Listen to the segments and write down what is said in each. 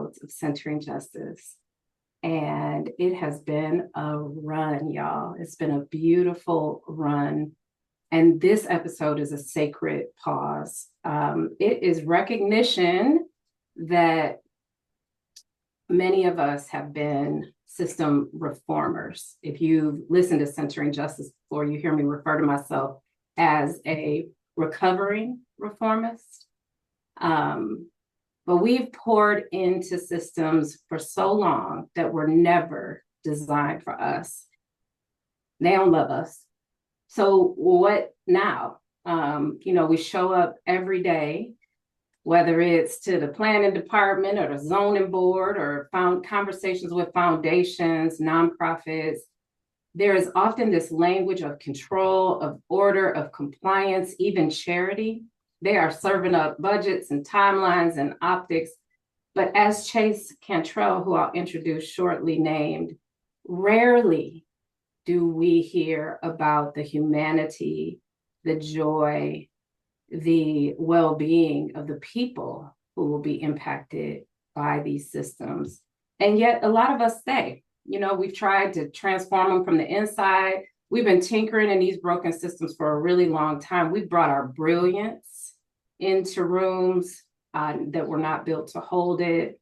episodes of Centering Justice. And it has been a run, y'all. It's been a beautiful run. And this episode is a sacred pause. It is recognition that many of us have been system reformers. If you've listened to Centering Justice before, you hear me refer to myself as a recovering reformist. But we've poured into systems for so long that were never designed for us. They don't love us. So what now? We show up every day, whether it's to the planning department or the zoning board or conversations with foundations, nonprofits. There is often this language of control, of order, of compliance, even charity. They are serving up budgets and timelines and optics. But as Chase Cantrell, who I'll introduce shortly, named, rarely do we hear about the humanity, the joy, the well-being of the people who will be impacted by these systems. And yet a lot of us stay. We've tried to transform them from the inside. We've been tinkering in these broken systems for a really long time. We've brought our brilliance into rooms that were not built to hold it.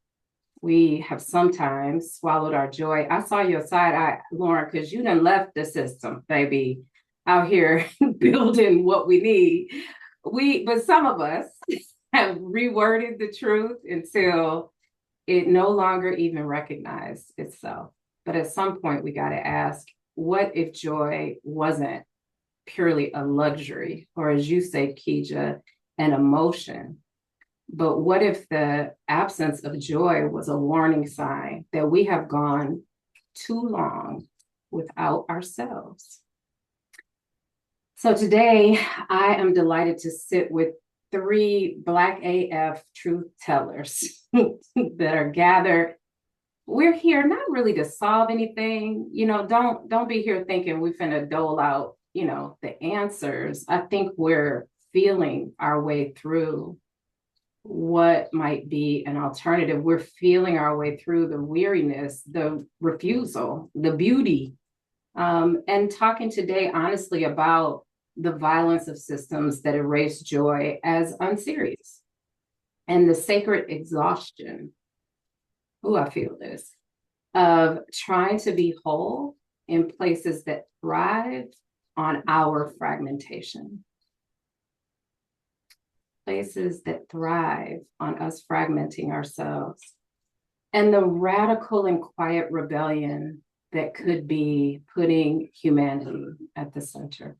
We have sometimes swallowed our joy. I saw your side eye, Lauren, because you done left the system, baby, out here building what we need. But some of us have reworded the truth until it no longer even recognized itself. But at some point, we got to ask, what if joy wasn't purely a luxury, or as you say, Kija, an emotion? But what if the absence of joy was a warning sign that we have gone too long without ourselves? So today, I am delighted to sit with 3 Black AF truth tellers that are gathered. We're here not really to solve anything. Don't be here thinking we finna dole out, the answers. I think we're feeling our way through what might be an alternative. We're feeling our way through the weariness, the refusal, the beauty, and talking today honestly about the violence of systems that erase joy as unserious and the sacred exhaustion, I feel this, of trying to be whole in places that thrive on our fragmentation. Places that thrive on us fragmenting ourselves, and the radical and quiet rebellion that could be putting humanity at the center.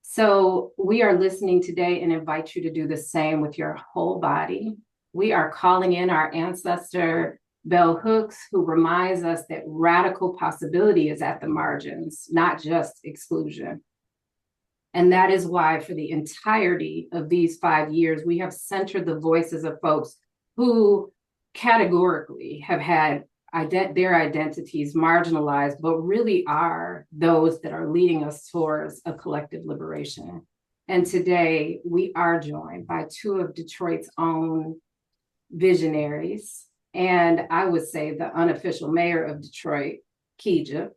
So we are listening today and invite you to do the same with your whole body. We are calling in our ancestor, Bell Hooks, who reminds us that radical possibility is at the margins, not just exclusion. And that is why for the entirety of these 5 years, we have centered the voices of folks who categorically have had their identities marginalized, but really are those that are leading us towards a collective liberation. And today we are joined by 2 of Detroit's own visionaries. And I would say the unofficial mayor of Detroit, Kija,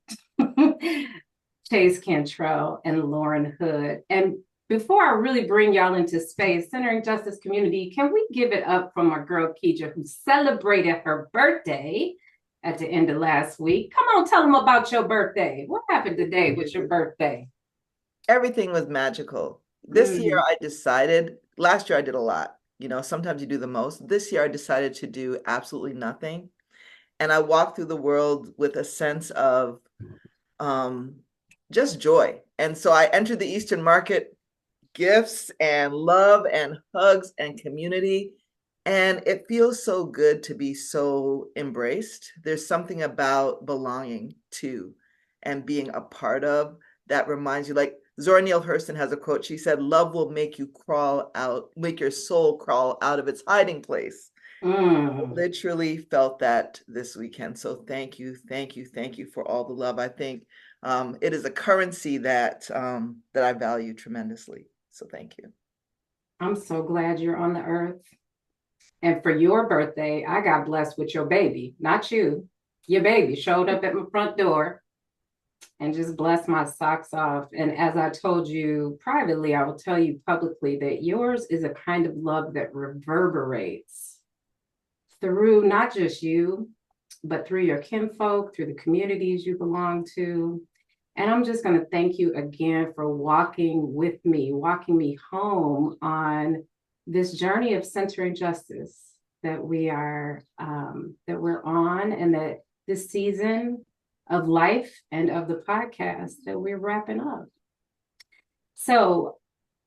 Chase Cantrell and Lauren Hood. And before I really bring y'all into space, Centering Justice community, can we give it up for my girl Kija, who celebrated her birthday at the end of last week? Come on, tell them about your birthday. What happened today with your birthday? Everything was magical. This year I decided, last year I did a lot. Sometimes you do the most. This year I decided to do absolutely nothing. And I walked through the world with a sense of just joy. And so I entered the Eastern Market, gifts and love and hugs and community. And it feels so good to be so embraced. There's something about belonging to and being a part of that reminds you, like Zora Neale Hurston has a quote. She said, "Love will make you crawl out, make your soul crawl out of its hiding place." I literally felt that this weekend. So thank you for all the love. I think it is a currency that I value tremendously. So thank you. I'm so glad you're on the earth. And for your birthday, I got blessed with your baby, not you. Your baby showed up at my front door and just blessed my socks off. And as I told you privately, I will tell you publicly that yours is a kind of love that reverberates through not just you, but through your kinfolk, through the communities you belong to. And I'm just going to thank you again for walking with me, walking me home on this journey of centering justice that we are that we're on, and that this season of life and of the podcast that we're wrapping up. So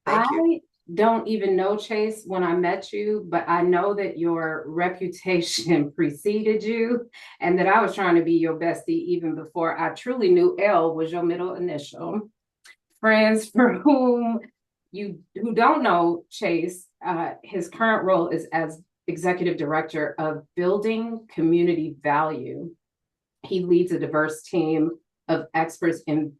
Thank you. I don't even know, Chase, when I met you, but I know that your reputation preceded you and that I was trying to be your bestie even before I truly knew L was your middle initial. Friends for who don't know Chase, his current role is as executive director of building community value. He leads a diverse team of experts in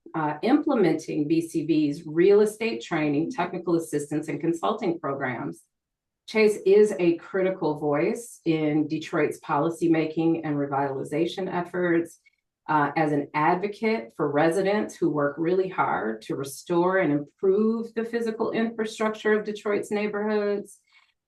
implementing BCV's real estate training, technical assistance, and consulting programs. Chase is a critical voice in Detroit's policymaking and revitalization efforts. As an advocate for residents who work really hard to restore and improve the physical infrastructure of Detroit's neighborhoods.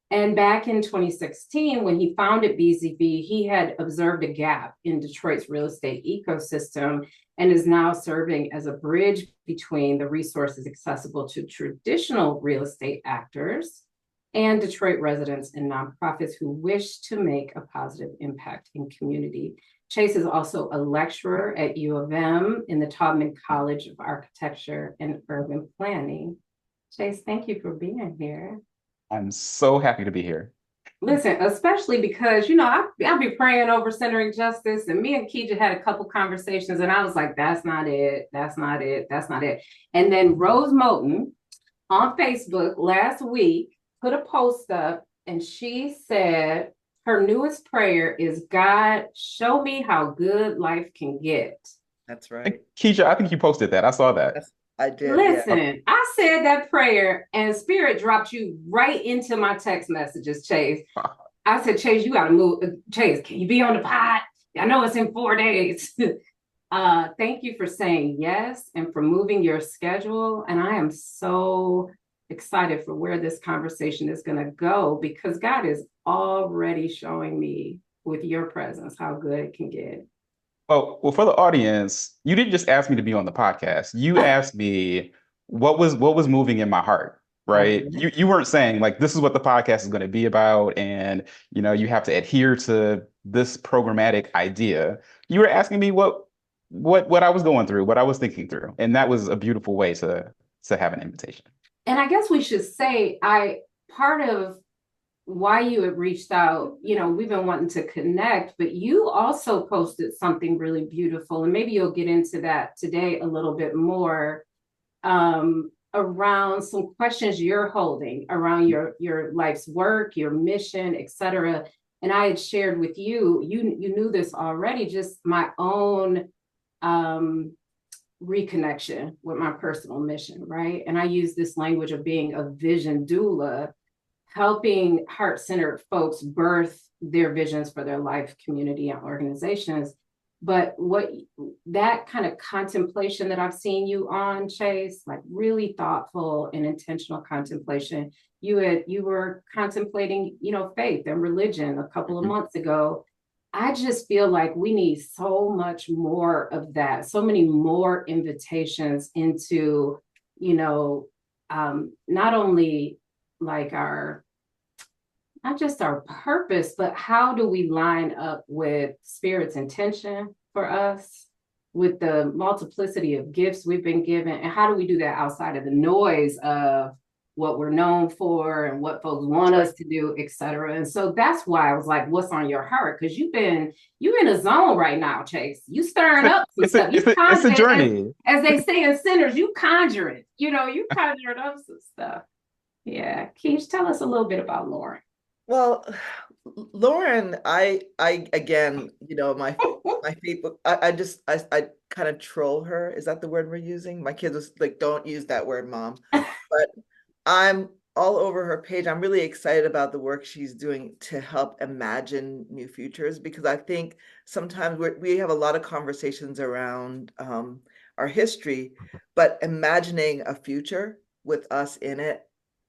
And back in 2016, when he founded BZB, he had observed a gap in Detroit's real estate ecosystem and is now serving as a bridge between the resources accessible to traditional real estate actors and Detroit residents and nonprofits who wish to make a positive impact in community. Chase is also a lecturer at U of M in the Taubman College of Architecture and Urban Planning. Chase, thank you for being here. I'm so happy to be here. Listen, especially because, I'll be praying over centering justice, and me and Kija had a couple conversations, and I was like, that's not it. That's not it. That's not it. And then Rose Moten on Facebook last week put a post up, and she said her newest prayer is, God, show me how good life can get. That's right. Kija, I think you posted that. I saw that. I did. Listen, yeah. I said that prayer and Spirit dropped you right into my text messages, Chase. I said, Chase, you got to move. Chase, can you be on the pod? I know it's in 4 days. Thank you for saying yes and for moving your schedule. And I am so excited for where this conversation is going to go, because God is already showing me with your presence how good it can get. Well, for the audience, you didn't just ask me to be on the podcast. You asked me what was moving in my heart, right? You weren't saying like this is what the podcast is going to be about, and you have to adhere to this programmatic idea. You were asking me what I was going through, what I was thinking through, and that was a beautiful way to have an invitation. And I guess we should say, part of why you had reached out, we've been wanting to connect, but you also posted something really beautiful, and maybe you'll get into that today a little bit more, around some questions you're holding around your life's work, your mission, etc. And I had shared with you, you knew this already, just my own reconnection with my personal mission, right? And I use this language of being a vision doula, helping heart-centered folks birth their visions for their life, community, and organizations. But that kind of contemplation that I've seen you on, Chase, like really thoughtful and intentional contemplation. You were contemplating, faith and religion a couple of months ago. I just feel like we need so much more of that, so many more invitations into, not only like not just our purpose, but how do we line up with Spirit's intention for us, with the multiplicity of gifts we've been given, and how do we do that outside of the noise of what we're known for and what folks want us to do, et cetera. And so that's why I was like, what's on your heart? Because you're in a zone right now, Chase. You stirring up some stuff. It's a journey. As they say in Sinners, you conjuring, you conjuring up some stuff. Yeah. Kij, tell us a little bit about Lauren. Well, Lauren, I again, my Facebook, I kind of troll her. Is that the word we're using? My kids was like, don't use that word, Mom. But I'm all over her page. I'm really excited about the work she's doing to help imagine new futures, because I think sometimes we have a lot of conversations around our history, but imagining a future with us in it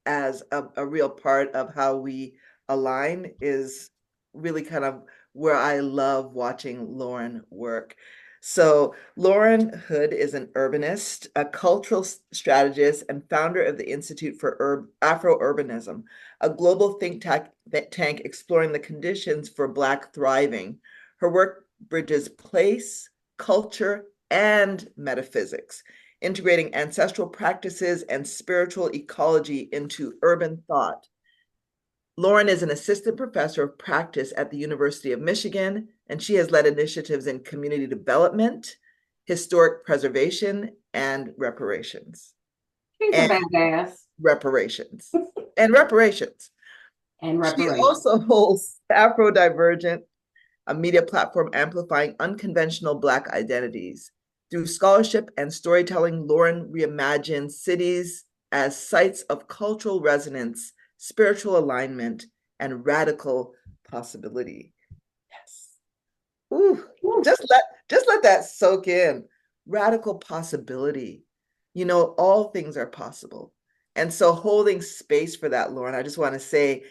as a real part of how we align is really kind of where I love watching Lauren work. So Lauren Hood is an urbanist, a cultural strategist, and founder of the Institute for Afro-Urbanism, a global think tank exploring the conditions for Black thriving. Her work bridges place, culture, and metaphysics, integrating ancestral practices and spiritual ecology into urban thought. Lauren is an assistant professor of practice at the University of Michigan, and she has led initiatives in community development, historic preservation, and reparations. She's a badass. Reparations. And reparations. And She reparations. also holds Afro-Divergent, a media platform amplifying unconventional Black identities. Through scholarship and storytelling, Lauren reimagines cities as sites of cultural resonance, spiritual alignment, and radical possibility. Yes. Ooh, just let that soak in. Radical possibility. You know, all things are possible. And so holding space for that, Lauren, I just want to say,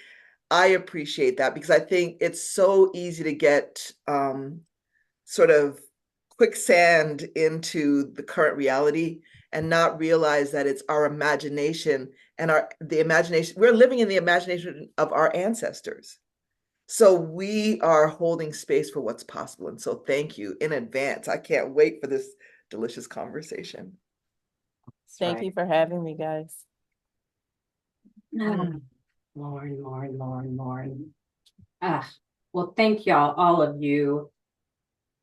I appreciate that, because I think it's so easy to get sort of quicksand into the current reality and not realize that it's our imagination and the imagination. We're living in the imagination of our ancestors. So we are holding space for what's possible. And so thank you in advance. I can't wait for this delicious conversation. Thank you for having me, guys. Lauren. Well, thank y'all, all of you.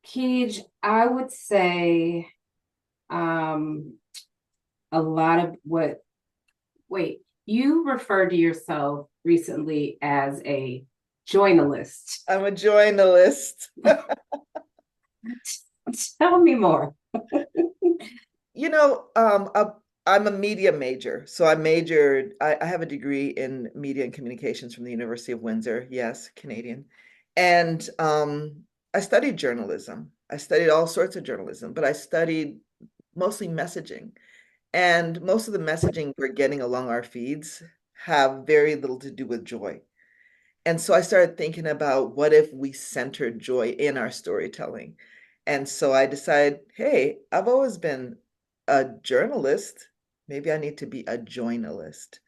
Kij, I would say a lot of you referred to yourself recently as a journalist. I'm a journalist. Tell me more. You know, I'm a media major. So I have a degree in media and communications from the University of Windsor. Yes, Canadian. And I studied journalism. I studied all sorts of journalism, but I studied mostly messaging. And most of the messaging we're getting along our feeds have very little to do with joy. And so I started thinking about, what if we centered joy in our storytelling? And so I decided, hey, I've always been a journalist. Maybe I need to be a journalist.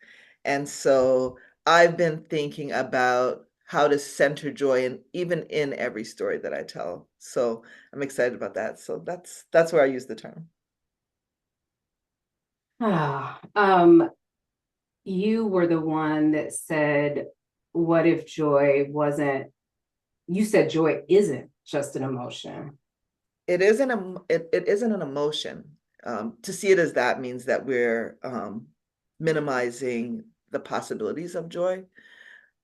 And so I've been thinking about how to center joy even in every story that I tell. So I'm excited about that. So that's where I use the term. You were the one that said, what if joy wasn't, you said joy isn't just an emotion. It isn't an emotion. To see it as that means that we're minimizing the possibilities of joy.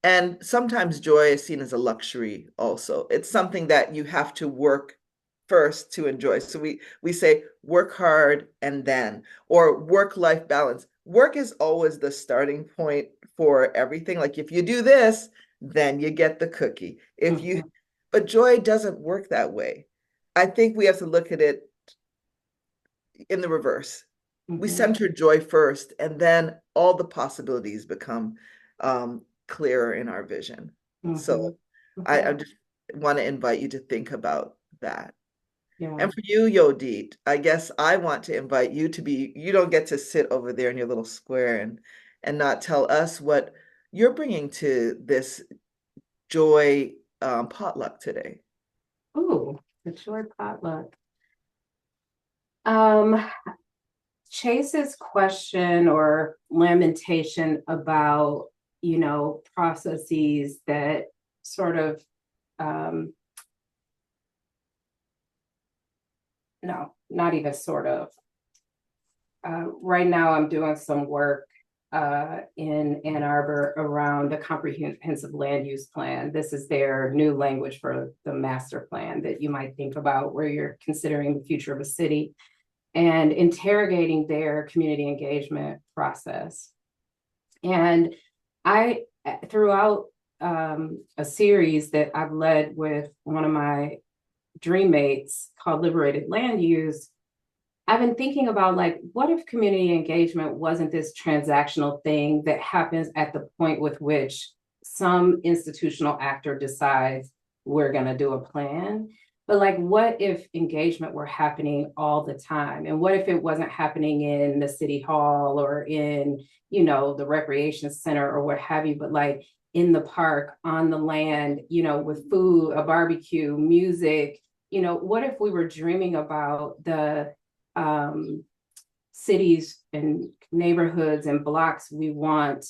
And sometimes joy is seen as a luxury also. It's something that you have to work first to enjoy. So we say work hard and then, or work-life balance. Work is always the starting point for everything. Like, if you do this, then you get the cookie. But joy doesn't work that way. I think we have to look at it in the reverse. We center joy first, and then all the possibilities become clearer in our vision. So I just want to invite you to think about that. Yeah. And for you, Yodit, I guess I want to invite you to you don't get to sit over there in your little square and not tell us what you're bringing to this joy potluck today. Ooh, the joy potluck. Chase's question or lamentation about, processes that sort of, no, not even sort of. Right now I'm doing some work in Ann Arbor around the comprehensive land use plan. This is their new language for the master plan that you might think about where you're considering the future of a city and interrogating their community engagement process. And I, throughout a series that I've led with one of my dream mates called Liberated Land Use, I've been thinking about like, what if community engagement wasn't this transactional thing that happens at the point with which some institutional actor decides we're going to do a plan? But like, what if engagement were happening all the time? And what if it wasn't happening in the city hall or in, the recreation center or what have you, but like in the park, on the land, with food, a barbecue, music, what if we were dreaming about the cities and neighborhoods and blocks we want,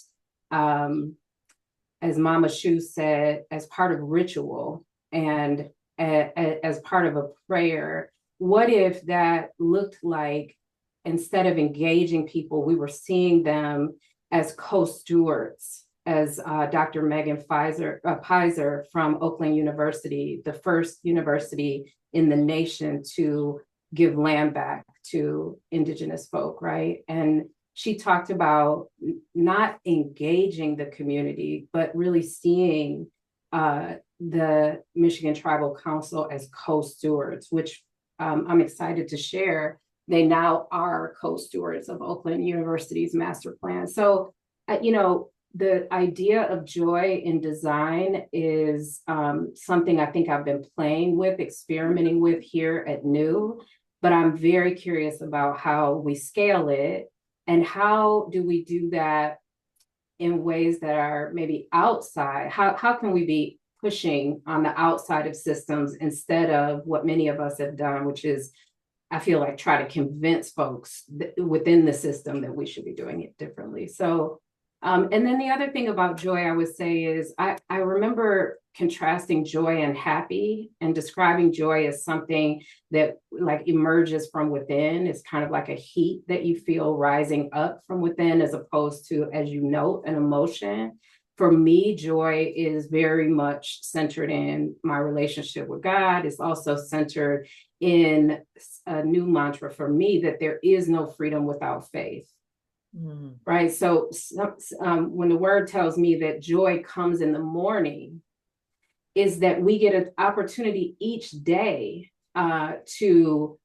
as Mama Shu said, as part of ritual and as part of a prayer? What if that looked like, instead of engaging people, we were seeing them as co-stewards, as Dr. Megan Pizer from Oakland University, the first university in the nation to give land back to Indigenous folk, right? And she talked about not engaging the community, but really seeing the Michigan Tribal Council as co-stewards, which I'm excited to share. They now are co-stewards of Oakland University's master plan. So, the idea of joy in design is something I think I've been playing with, experimenting with here at New, but I'm very curious about how we scale it and how do we do that in ways that are maybe outside. How can we be pushing on the outside of systems instead of what many of us have done, which is, I feel like, try to convince folks within the system that we should be doing it differently. So, and then the other thing about joy I would say is I remember contrasting joy and happy and describing joy as something that like emerges from within. It's kind of like a heat that you feel rising up from within, as opposed to, as you note, an emotion. For me, joy is very much centered in my relationship with God. It's also centered in a new mantra for me, that there is no freedom without faith. Right. So when the word tells me that joy comes in the morning, is that we get an opportunity each day to,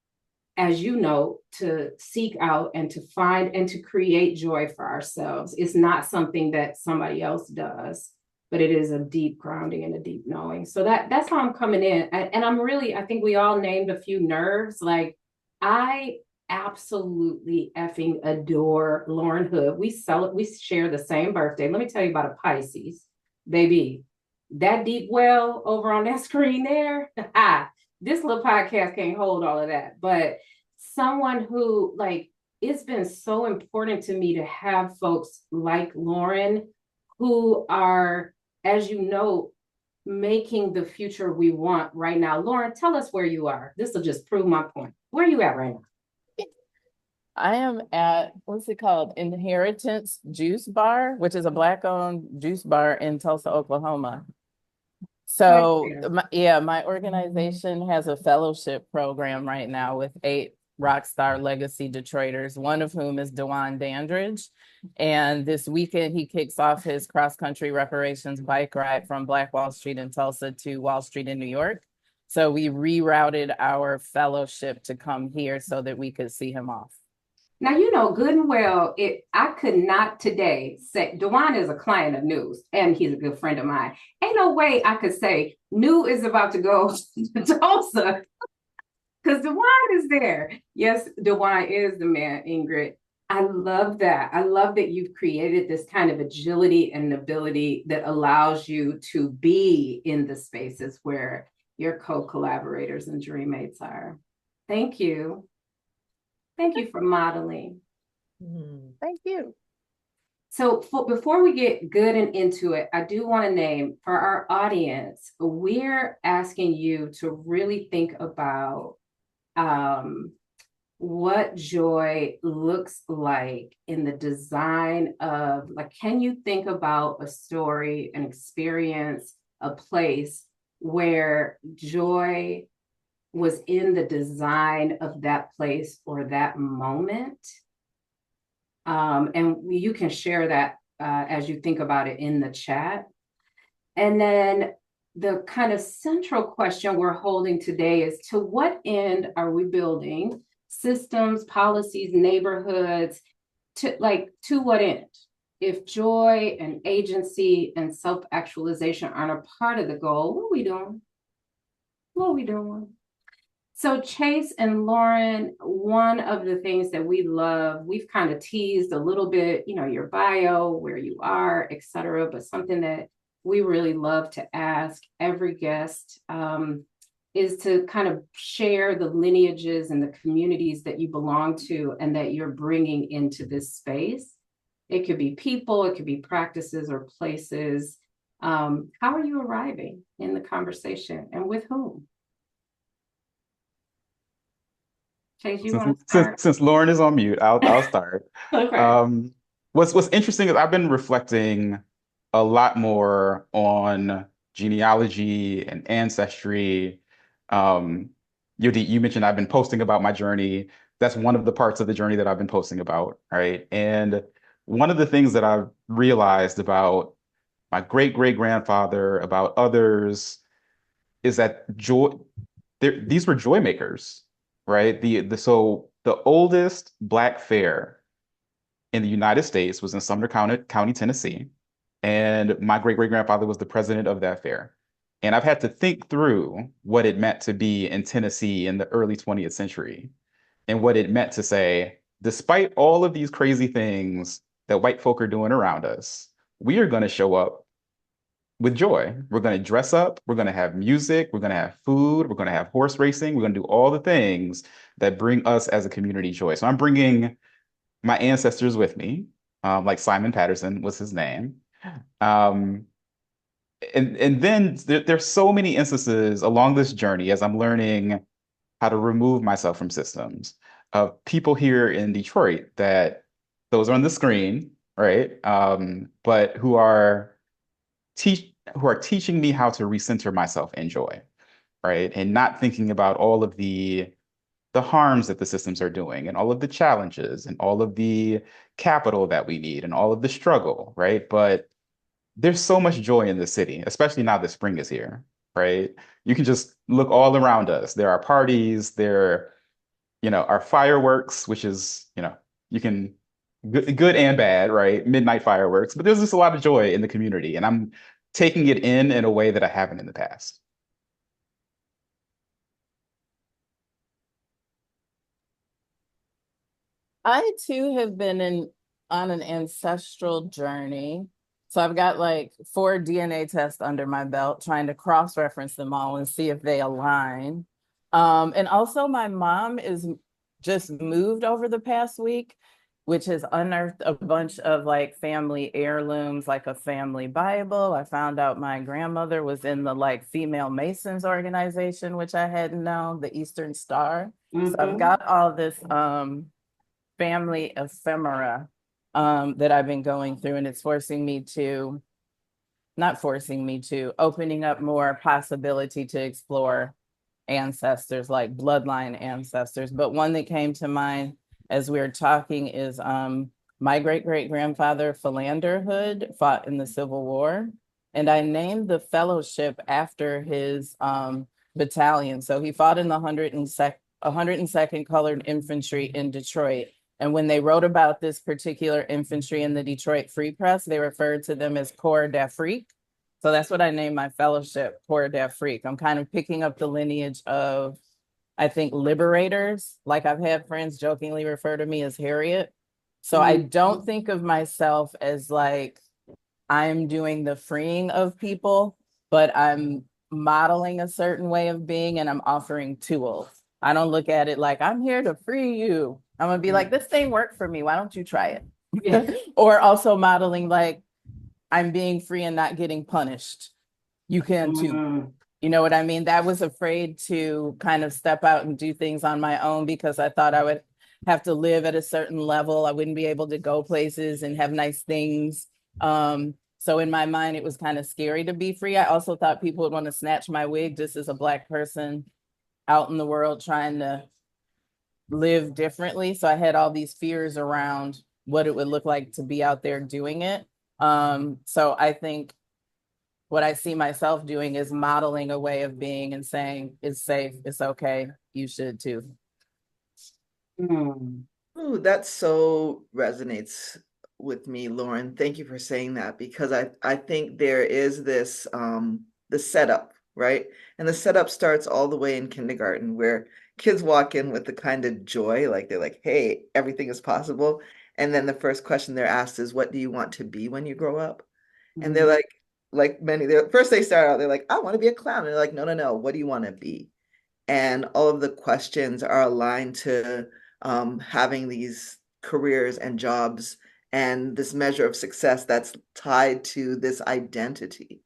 as you know, to seek out and to find and to create joy for ourselves. It's not something that somebody else does, but it is a deep grounding and a deep knowing. So that's how I'm coming in. And I think we all named a few nerves. Like, I absolutely effing adore Lauren Hood. We share the same birthday. Let me tell you about a Pisces, baby. That deep well over on that screen there, this little podcast can't hold all of that. But someone who, like, it's been so important to me to have folks like Lauren who are, as you know, making the future we want right now. Lauren, tell us where you are. This will just prove my point. Where are you at right now? I am at, what's it called? Inheritance Juice Bar, which is a Black-owned juice bar in Tulsa, Oklahoma. So, my organization has a fellowship program right now with 8 Rockstar Legacy Detroiters, one of whom is Dewan Dandridge. And this weekend, he kicks off his cross-country reparations bike ride from Black Wall Street in Tulsa to Wall Street in New York. So we rerouted our fellowship to come here so that we could see him off. Now, you know good and well, I could not today say, Dewan is a client of New's and he's a good friend of mine. Ain't no way I could say New is about to go to Tulsa because Dewan is there. Yes, Dewan is the man, Ingrid. I love that. I love that you've created this kind of agility and ability that allows you to be in the spaces where your co-collaborators and dream mates are. Thank you. Thank you for modeling. Thank you. So before we get good and into it, I do want to name for our audience, we're asking you to really think about what joy looks like in the design of, like, can you think about a story, an experience, a place where joy was in the design of that place or that moment? And you can share that as you think about it in the chat. And then the kind of central question we're holding today is, to what end are we building systems, policies, neighborhoods? To what end? If joy and agency and self-actualization aren't a part of the goal, what are we doing? What are we doing? So Chase and Lauren, one of the things that we love, we've kind of teased a little bit, your bio, where you are, et cetera, but something that we really love to ask every guest is to kind of share the lineages and the communities that you belong to and that you're bringing into this space. It could be people, it could be practices or places. How are you arriving in the conversation, and with whom? Chase, you want to start? Since Lauren is on mute, I'll start. Okay. What's interesting is I've been reflecting a lot more on genealogy and ancestry. You mentioned I've been posting about my journey. That's one of the parts of the journey that I've been posting about, right? And one of the things that I've realized about my great-great-grandfather, about others, is that these were joy makers, right? So the oldest Black fair in the United States was in Sumner County, Tennessee. And my great-great-grandfather was the president of that fair. And I've had to think through what it meant to be in Tennessee in the early 20th century and what it meant to say, despite all of these crazy things that white folk are doing around us, we are going to show up with joy. We're going to dress up. We're going to have music. We're going to have food. We're going to have horse racing. We're going to do all the things that bring us as a community joy. So I'm bringing my ancestors with me, like Simon Patterson was his name. And then there's so many instances along this journey as I'm learning how to remove myself from systems of people here in Detroit that those are on the screen, right? But who are teaching me how to recenter myself in joy, right? And not thinking about all of the harms that the systems are doing and all of the challenges and all of the capital that we need and all of the struggle, right? But there's so much joy in the city, especially now that spring is here, right? You can just look all around us. There are parties, there, are fireworks, which is, you can good and bad, right? Midnight fireworks, but there's just a lot of joy in the community, and I'm taking it in a way that I haven't in the past. I too have been on an ancestral journey. So I've got like 4 DNA tests under my belt, trying to cross-reference them all and see if they align. And also my mom is just moved over the past week, which has unearthed a bunch of like family heirlooms, like a family Bible. I found out my grandmother was in the like female Masons organization, which I hadn't known, the Eastern Star. So I've got all this family ephemera that I've been going through, and it's opening up more possibility to explore ancestors, like bloodline ancestors. But one that came to mind as we were talking is my great-great-grandfather, Philander Hood, fought in the Civil War. And I named the fellowship after his battalion. So he fought in the 102nd Colored Infantry in Detroit. And when they wrote about this particular infantry in the Detroit Free Press, they referred to them as Corps d'Afrique. So that's what I named my fellowship, Corps d'Afrique. I'm kind of picking up the lineage of, I think, liberators. Like I've had friends jokingly refer to me as Harriet. So I don't think of myself as like, I'm doing the freeing of people, but I'm modeling a certain way of being and I'm offering tools. I don't look at it like I'm here to free you. I'm gonna be like, this thing worked for me. Why don't you try it? Yeah. Or also modeling like I'm being free and not getting punished. You can too. You know what I mean? That was afraid to kind of step out and do things on my own because I thought I would have to live at a certain level. I wouldn't be able to go places and have nice things. So in my mind, it was kind of scary to be free. I also thought people would want to snatch my wig just as a Black person out in the world trying to live differently. So I had all these fears around what it would look like to be out there doing it. So I think what I see myself doing is modeling a way of being and saying, it's safe, it's okay, you should too. Ooh, that so resonates with me, Lauren. Thank you for saying that, because I think there is this the setup, right? And the setup starts all the way in kindergarten, where kids walk in with the kind of joy, like they're like, hey, everything is possible. And then the first question they're asked is, what do you want to be when you grow up? And they're like many, they're first they start out, they're like, I want to be a clown. And they're like, no, no, no, what do you want to be? And all of the questions are aligned to having these careers and jobs and this measure of success that's tied to this identity.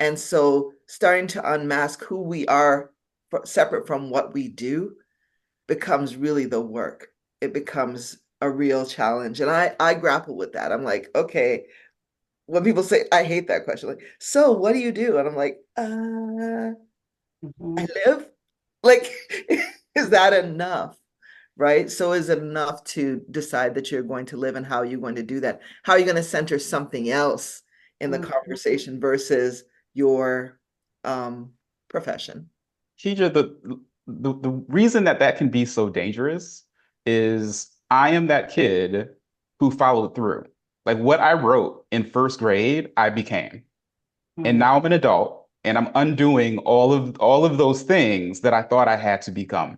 And so starting to unmask who we are separate from what we do becomes really the work. It becomes a real challenge. And I grapple with that. I'm like, okay, when people say, I hate that question, like, so what do you do? And I'm like, I live. Like, is that enough? Right? So is it enough to decide that you're going to live, and how are you going to do that? How are you going to center something else in the conversation versus your profession? Kija, the reason that that can be so dangerous is I am that kid who followed through. Like what I wrote in first grade, I became. And now I'm an adult and I'm undoing all of those things that I thought I had to become.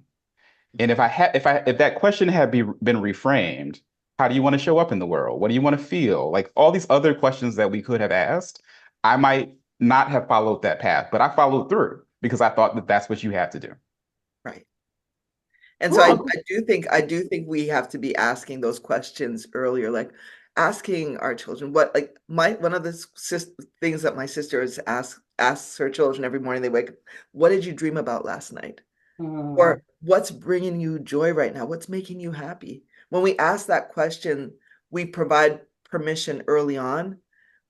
And if that question had been reframed, how do you want to show up in the world? What do you want to feel? Like all these other questions that we could have asked, I might not have followed that path, but I followed through because I thought that that's what you had to do. Right. And so I do think we have to be asking those questions earlier, like asking our children what, like one of the things that my sister is asks her children every morning they wake up, what did you dream about last night? Or what's bringing you joy right now? What's making you happy? When we ask that question, we provide permission early on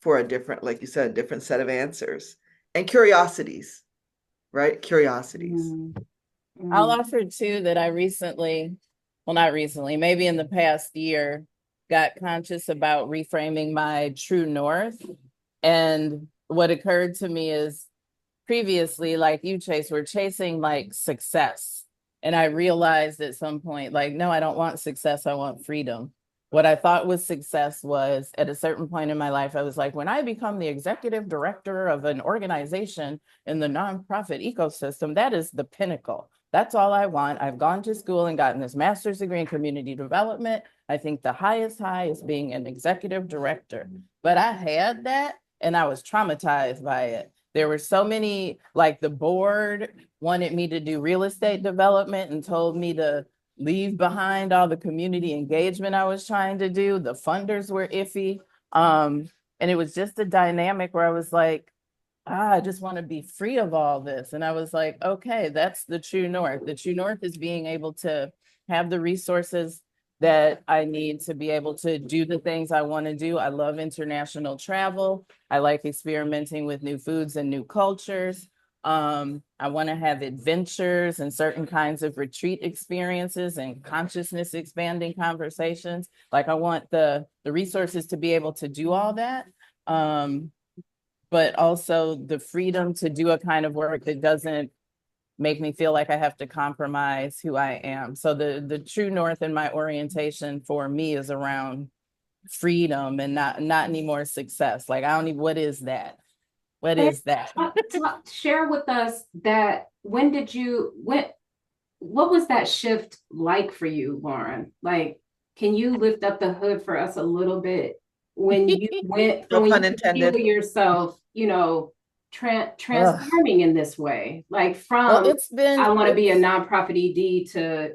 for a different, like you said, a different set of answers and curiosities, right? Curiosities. I'll offer too that I recently, well, not recently, maybe in the past year, got conscious about reframing my true north. And what occurred to me is previously, like you, Chase, we're chasing like success. And I realized at some point, like, no, I don't want success. I want freedom. What I thought was success was at a certain point in my life, I was like, when I become the executive director of an organization in the nonprofit ecosystem, that is the pinnacle. That's all I want. I've gone to school and gotten this master's degree in community development. I think the highest high is being an executive director. But I had that and I was traumatized by it. There were so many, like the board wanted me to do real estate development and told me to leave behind all the community engagement I was trying to do. The funders were iffy. And it was just a dynamic where I was like, I just want to be free of all this. And I was like, okay, that's the true north. The true north is being able to have the resources that I need to be able to do the things I want to do. I love international travel. I like experimenting with new foods and new cultures. I want to have adventures and certain kinds of retreat experiences and consciousness expanding conversations. Like I want the resources to be able to do all that. But also the freedom to do a kind of work that doesn't make me feel like I have to compromise who I am. So the true north in my orientation for me is around freedom and not any more success. Like I don't even, what is that? What is that? Share with us that what was that shift like for you, Lauren? Like, can you lift up the hood for us a little bit when you went from when you feel yourself, transforming in this way, like from it's been, I want to be a nonprofit ED to,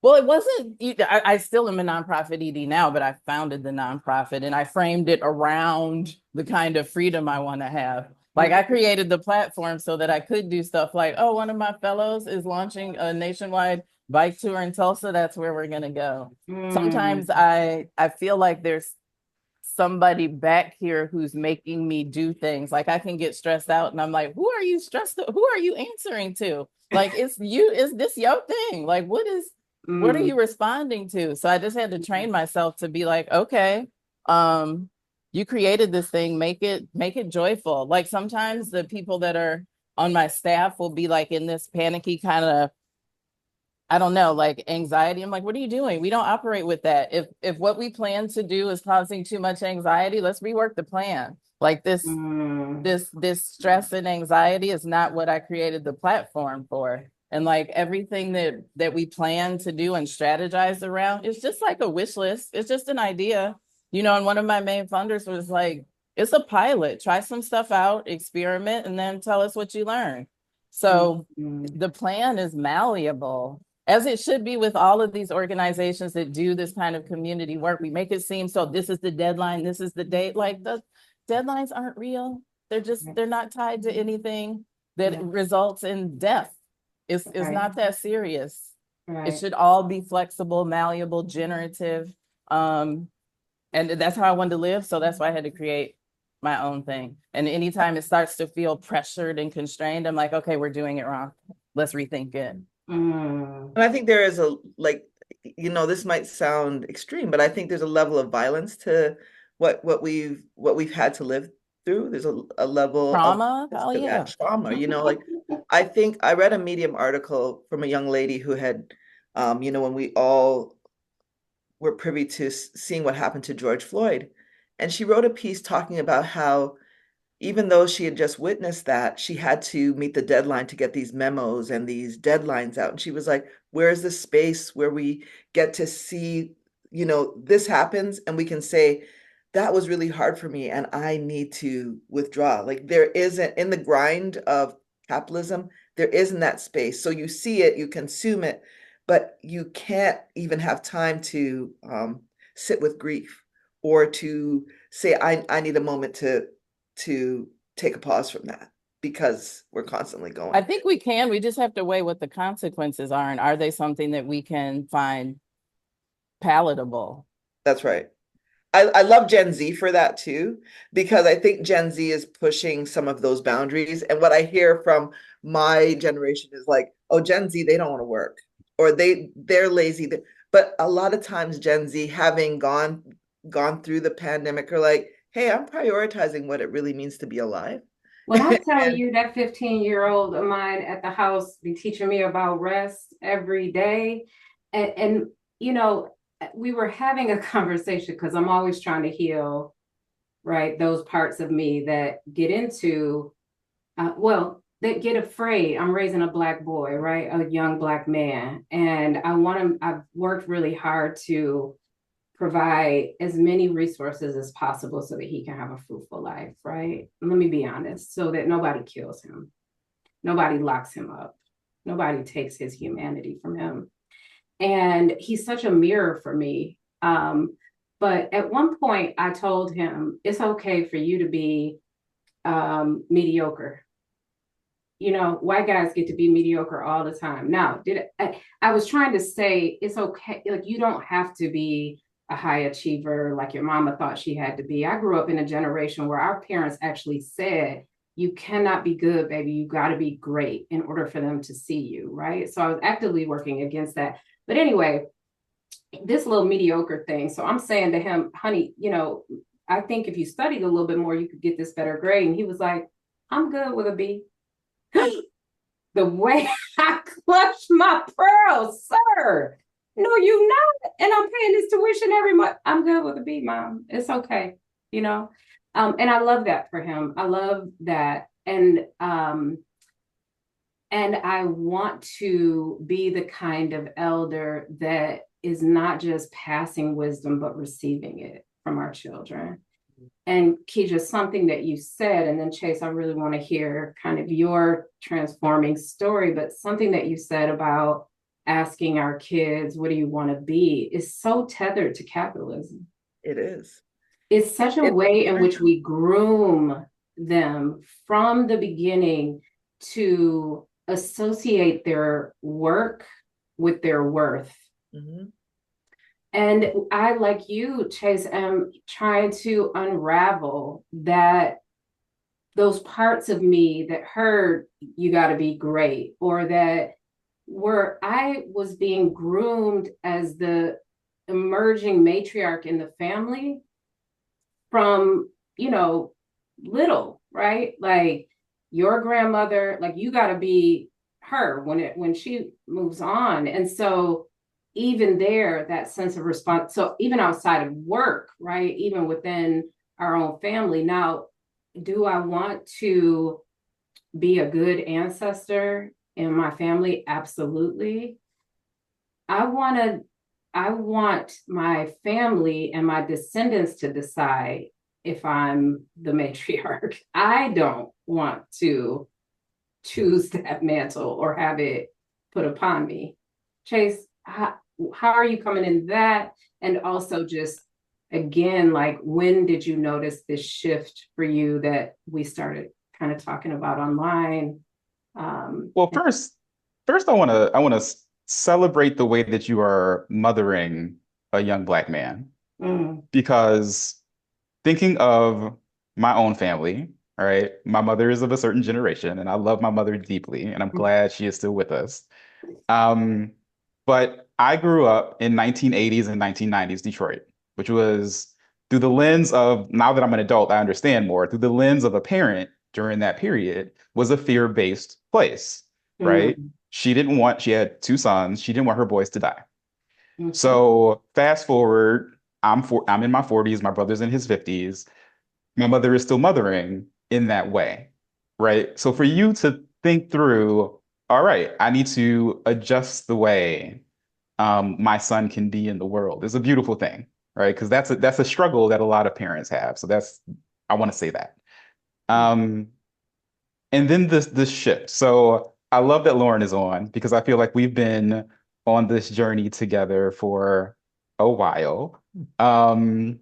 Well, it wasn't, I still am a nonprofit ED now, but I founded the nonprofit and I framed it around the kind of freedom I want to have. Like I created the platform so that I could do stuff like, oh, one of my fellows is launching a nationwide bike tour in Tulsa. That's where we're going to go. Sometimes I feel like there's somebody back here who's making me do things. Like I can get stressed out and I'm like, who are you answering to? Like, is this your thing? Like, what are you responding to? So I just had to train myself to be like, okay, you created this thing, make it joyful. Like sometimes the people that are on my staff will be like in this panicky kind of, I don't know, like anxiety. I'm like, what are you doing? We don't operate with that. If what we plan to do is causing too much anxiety, let's rework the plan. Like this stress and anxiety is not what I created the platform for. And like everything that we plan to do and strategize around, it's just like a wish list. It's just an idea. And one of my main funders was like, it's a pilot. Try some stuff out, experiment, and then tell us what you learn. So the plan is malleable, as it should be with all of these organizations that do this kind of community work. We make it seem so this is the deadline, this is the date. Like the deadlines aren't real. They're not tied to anything that results in death. It's not that serious. Right. It should all be flexible, malleable, generative. And that's how I wanted to live. So that's why I had to create my own thing. And anytime it starts to feel pressured and constrained, I'm like, okay, we're doing it wrong. Let's rethink it. And I think there is this might sound extreme, but I think there's a level of violence to what we've had to live through. There's a level trauma. of that trauma, like I think I read a Medium article from a young lady who had, when we all were privy to seeing what happened to George Floyd. And she wrote a piece talking about how even though she had just witnessed that, she had to meet the deadline to get these memos and these deadlines out. And she was like, where is the space where we get to see, this happens and we can say, that was really hard for me and I need to withdraw. Like there isn't, in the grind of capitalism, there isn't that space. So you see it, you consume it, but you can't even have time to sit with grief or to say, I need a moment to take a pause from that because we're constantly going. I think we can. We just have to weigh what the consequences are, and are they something that we can find palatable? That's right. I love Gen Z for that too, because I think Gen Z is pushing some of those boundaries. And what I hear from my generation is like, oh, Gen Z, they don't want to work, or they're lazy. But a lot of times Gen Z, having gone through the pandemic, are like, hey, I'm prioritizing what it really means to be alive. When I tell you that 15-year-old of mine at the house be teaching me about rest every day, and we were having a conversation because I'm always trying to heal, right, those parts of me that get into, that get afraid. I'm raising a Black boy, right, a young Black man, and I've worked really hard to provide as many resources as possible so that he can have a fruitful life, right? And let me be honest, so that nobody kills him, nobody locks him up, nobody takes his humanity from him. And he's such a mirror for me. But at one point I told him, it's okay for you to be mediocre. White guys get to be mediocre all the time. Now, I was trying to say, it's okay. Like, you don't have to be a high achiever like your mama thought she had to be. I grew up in a generation where our parents actually said, you cannot be good, baby. You got to be great in order for them to see you, right? So I was actively working against that. But anyway, this little mediocre thing. So I'm saying to him, honey, I think if you studied a little bit more, you could get this better grade. And he was like, I'm good with a B. The way I clutched my pearls, sir. No, you not. And I'm paying this tuition every month. I'm good with a B, Mom. It's okay. And I love that for him. I love that. And I want to be the kind of elder that is not just passing wisdom, but receiving it from our children. And Kija, something that you said, and then Chase, I really want to hear kind of your transforming story, but something that you said about asking our kids, what do you want to be, is so tethered to capitalism. It is. It's such a way in which we groom them from the beginning to associate their work with their worth. Mm-hmm. And I, like you, Chase, am trying to unravel those parts of me that heard you got to be great, or that where I was being groomed as the emerging matriarch in the family, from, little, right? Like your grandmother, like you got to be her when she moves on. And so even there, that sense of response. So even outside of work, right? Even within our own family. Now, do I want to be a good ancestor in my family? Absolutely. I want my family and my descendants to decide if I'm the matriarch. I don't want to choose that mantle or have it put upon me. Chase, how are you coming in that? And also just again, like when did you notice this shift for you that we started kind of talking about online? Well, first I want to celebrate the way that you are mothering a young Black man, mm, because thinking of my own family, all right, my mother is of a certain generation, and I love my mother deeply, and I'm glad she is still with us. Um, but I grew up in 1980s and 1990s Detroit, which was through the lens of, now that I'm an adult, I understand more, through the lens of a parent during that period, was a fear-based place, right? mm, She had two sons, she didn't want her boys to die. mhm, So fast forward, I'm in my 40s, my brother's in his 50s. My mother is still mothering in that way, right? So for you to think through, all right, I need to adjust the way my son can be in the world is a beautiful thing, right? Because that's a struggle that a lot of parents have. So I want to say that. Um, and then this shift. So I love that Lauren is on, because I feel like we've been on this journey together for a while. Um,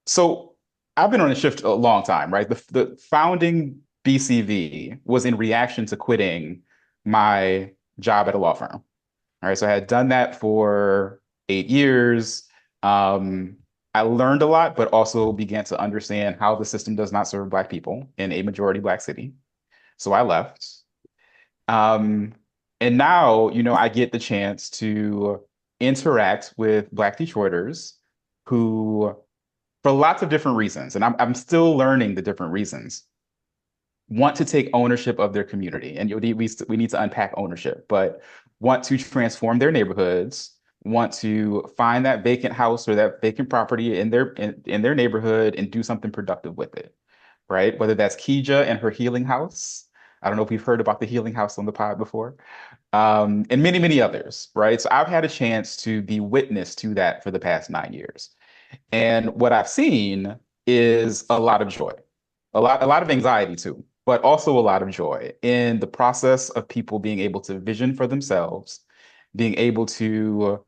so I've been on a shift a long time, right? The founding BCV was in reaction to quitting my job at a law firm. All right, so I had done that for 8 years. Um, I learned a lot, but also began to understand how the system does not serve Black people in a majority Black city. So I left. Um, and now, I get the chance to interact with Black Detroiters who, for lots of different reasons, and I'm still learning the different reasons, want to take ownership of their community. And we need to unpack ownership, but want to transform their neighborhoods, want to find that vacant house or that vacant property in their neighborhood and do something productive with it, right? Whether that's Kija and her healing house. I don't know if we've heard about the healing house on the pod before, and many, many others, right? So I've had a chance to be witness to that for the past 9 years. And what I've seen is a lot of joy, a lot of anxiety too, but also a lot of joy in the process of people being able to vision for themselves, being able to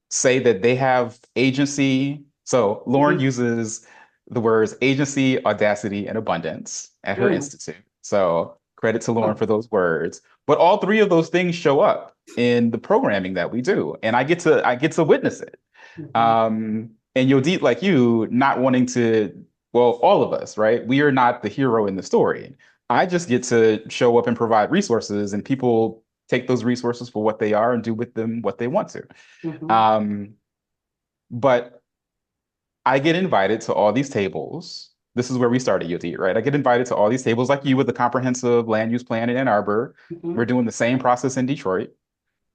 say that they have agency. So Lauren mhm, uses the words agency, audacity, and abundance at her mm, institute. So credit to Lauren mm, for those words. But all three of those things show up in the programming that we do, and I get to witness it. mhm, And Yodit, like you, not wanting to, well, all of us, right? We are not the hero in the story. I just get to show up and provide resources, and people take those resources for what they are and do with them what they want to. mhm, Um, but I get invited to all these tables. This is where we started, Yodit, right? I get invited to all these tables like you with the comprehensive land use plan in Ann Arbor. We're mhm, doing the same process in Detroit.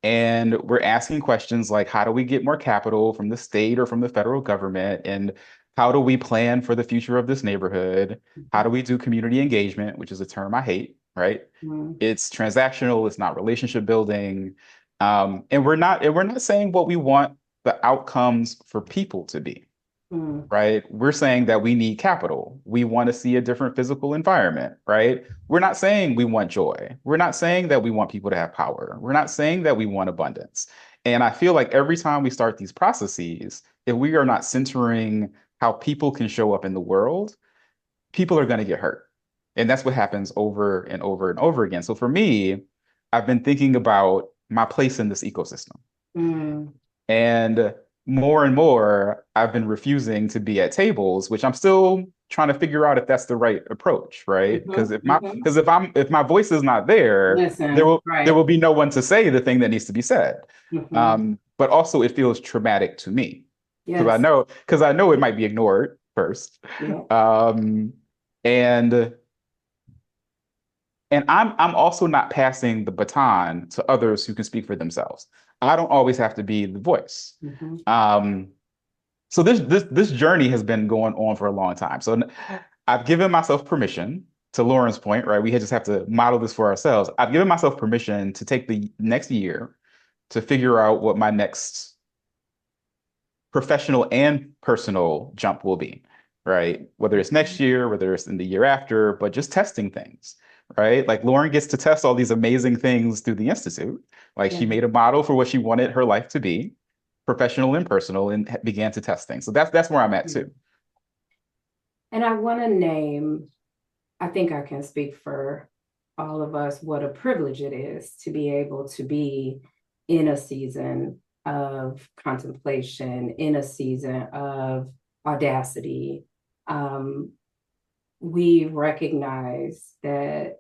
And we're asking questions like, how do we get more capital from the state or from the federal government? And how do we plan for the future of this neighborhood? How do we do community engagement, which is a term I hate, right? mhm, It's transactional, it's not relationship building. And we're not saying what we want the outcomes for people to be, mhm, right? We're saying that we need capital. We want to see a different physical environment, right? We're not saying we want joy. We're not saying that we want people to have power. We're not saying that we want abundance. And I feel like every time we start these processes, if we are not centering how people can show up in the world, people are going to get hurt. And that's what happens over and over and over again. So for me, I've been thinking about my place in this ecosystem. mhm, And more and more, I've been refusing to be at tables, which I'm still trying to figure out if that's the right approach, right? Because mhm, mhm. if my voice is not there, Listen, there right. will be no one to say the thing that needs to be said. Mhm. But also it feels traumatic to me, Yes. because I know it might be ignored first. Yeah. And I'm also not passing the baton to others who can speak for themselves. I don't always have to be the voice. Mhm. So this journey has been going on for a long time. So I've given myself permission, to Lauren's point, right? We just have to model this for ourselves. I've given myself permission to take the next year to figure out what my next professional and personal jump will be, right? Whether it's next year, whether it's in the year after, but just testing things, right? Like Lauren gets to test all these amazing things through the Institute. Like she Yeah. made a model for what she wanted her life to be, professional and personal, and began to test things. So that's where I'm at too. And I want to name, I think I can speak for all of us, what a privilege it is to be able to be in a season of contemplation, in a season of audacity. We recognize that,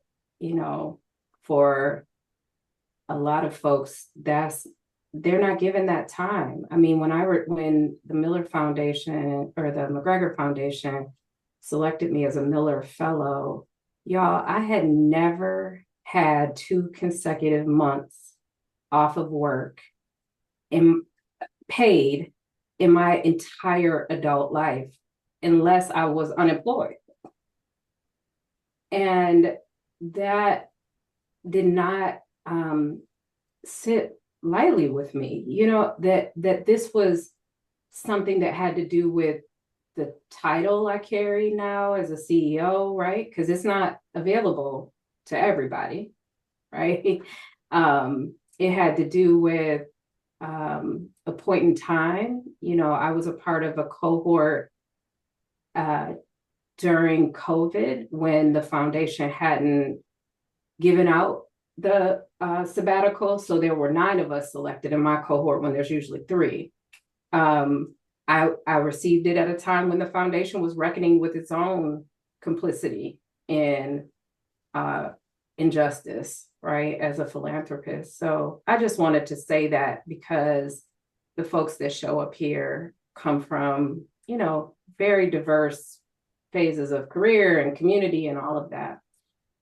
for a lot of folks, they're not given that time. I mean, when the Miller Foundation or the McGregor Foundation selected me as a Miller Fellow, y'all, I had never had 2 consecutive months off of work and paid in my entire adult life, unless I was unemployed. And that did not sit lightly with me, that this was something that had to do with the title I carry now as a CEO, right? Because it's not available to everybody, right? It had to do with a point in time. I was a part of a cohort during COVID when the foundation hadn't given out the sabbatical. So there were 9 of us selected in my cohort when there's usually 3. I received it at a time when the foundation was reckoning with its own complicity in injustice, right, as a philanthropist. So I just wanted to say that because the folks that show up here come from, very diverse phases of career and community and all of that.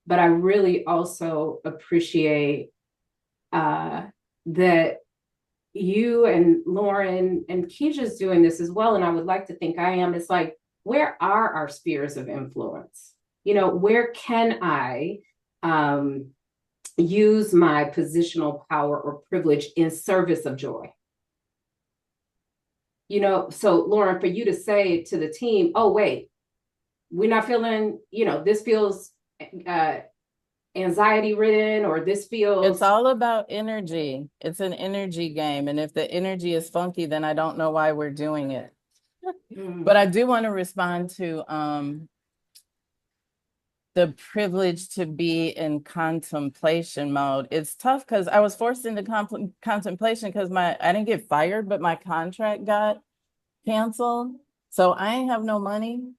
But I really also appreciate that you and Lauren and Kija's doing this as well. And I would like to think I am. It's like, where are our spheres of influence? Where can I use my positional power or privilege in service of joy? So Lauren, for you to say to the team, oh, wait, we're not feeling, this feels anxiety ridden, or this feels. It's all about energy. It's an energy game. And if the energy is funky, then I don't know why we're doing it. But I do want to respond to the privilege to be in contemplation mode. It's tough because I was forced into contemplation because I didn't get fired, but my contract got canceled. So I ain't have no money.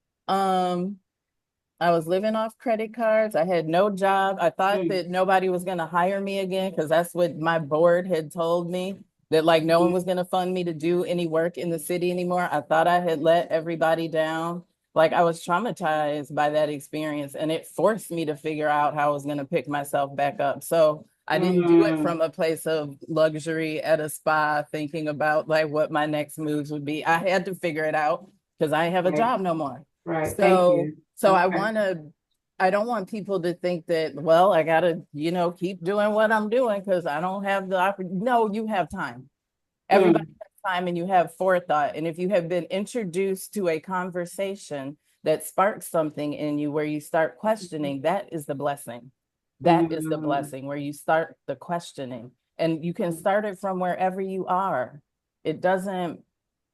I was living off credit cards. I had no job. I thought that nobody was going to hire me again because that's what my board had told me, that like no one was going to fund me to do any work in the city anymore. I thought I had let everybody down. Like I was traumatized by that experience, and it forced me to figure out how I was going to pick myself back up. So I didn't do it from a place of luxury at a spa thinking about like what my next moves would be. I had to figure it out because I have a job no more. Right. So, Thank you. So okay. I don't want people to think that, well, I gotta, keep doing what I'm doing because I don't have the opportunity. No, you have time. Everybody has time and you have forethought. And if you have been introduced to a conversation that sparks something in you where you start questioning, that is the blessing. That is the blessing, where you start the questioning. And you can start it from wherever you are.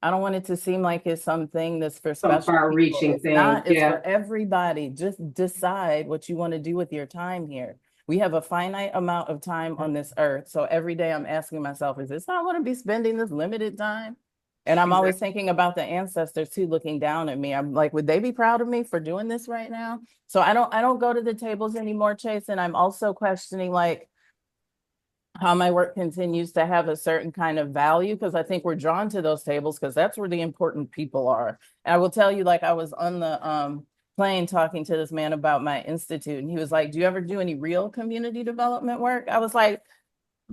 I don't want it to seem like it's something that's for special people. Far-reaching thing. Not. It's for everybody. Just decide what you want to do with your time here. We have a finite amount of time on this earth. So every day I'm asking myself, is this how I want to be spending this limited time? And I'm always thinking about the ancestors too, looking down at me. I'm like, would they be proud of me for doing this right now? So I don't go to the tables anymore, Chase. And I'm also questioning, like, how my work continues to have a certain kind of value, because I think we're drawn to those tables because that's where the important people are. And I will tell you, like, I was on the plane talking to this man about my institute, and he was like, do you ever do any real community development work? I was like,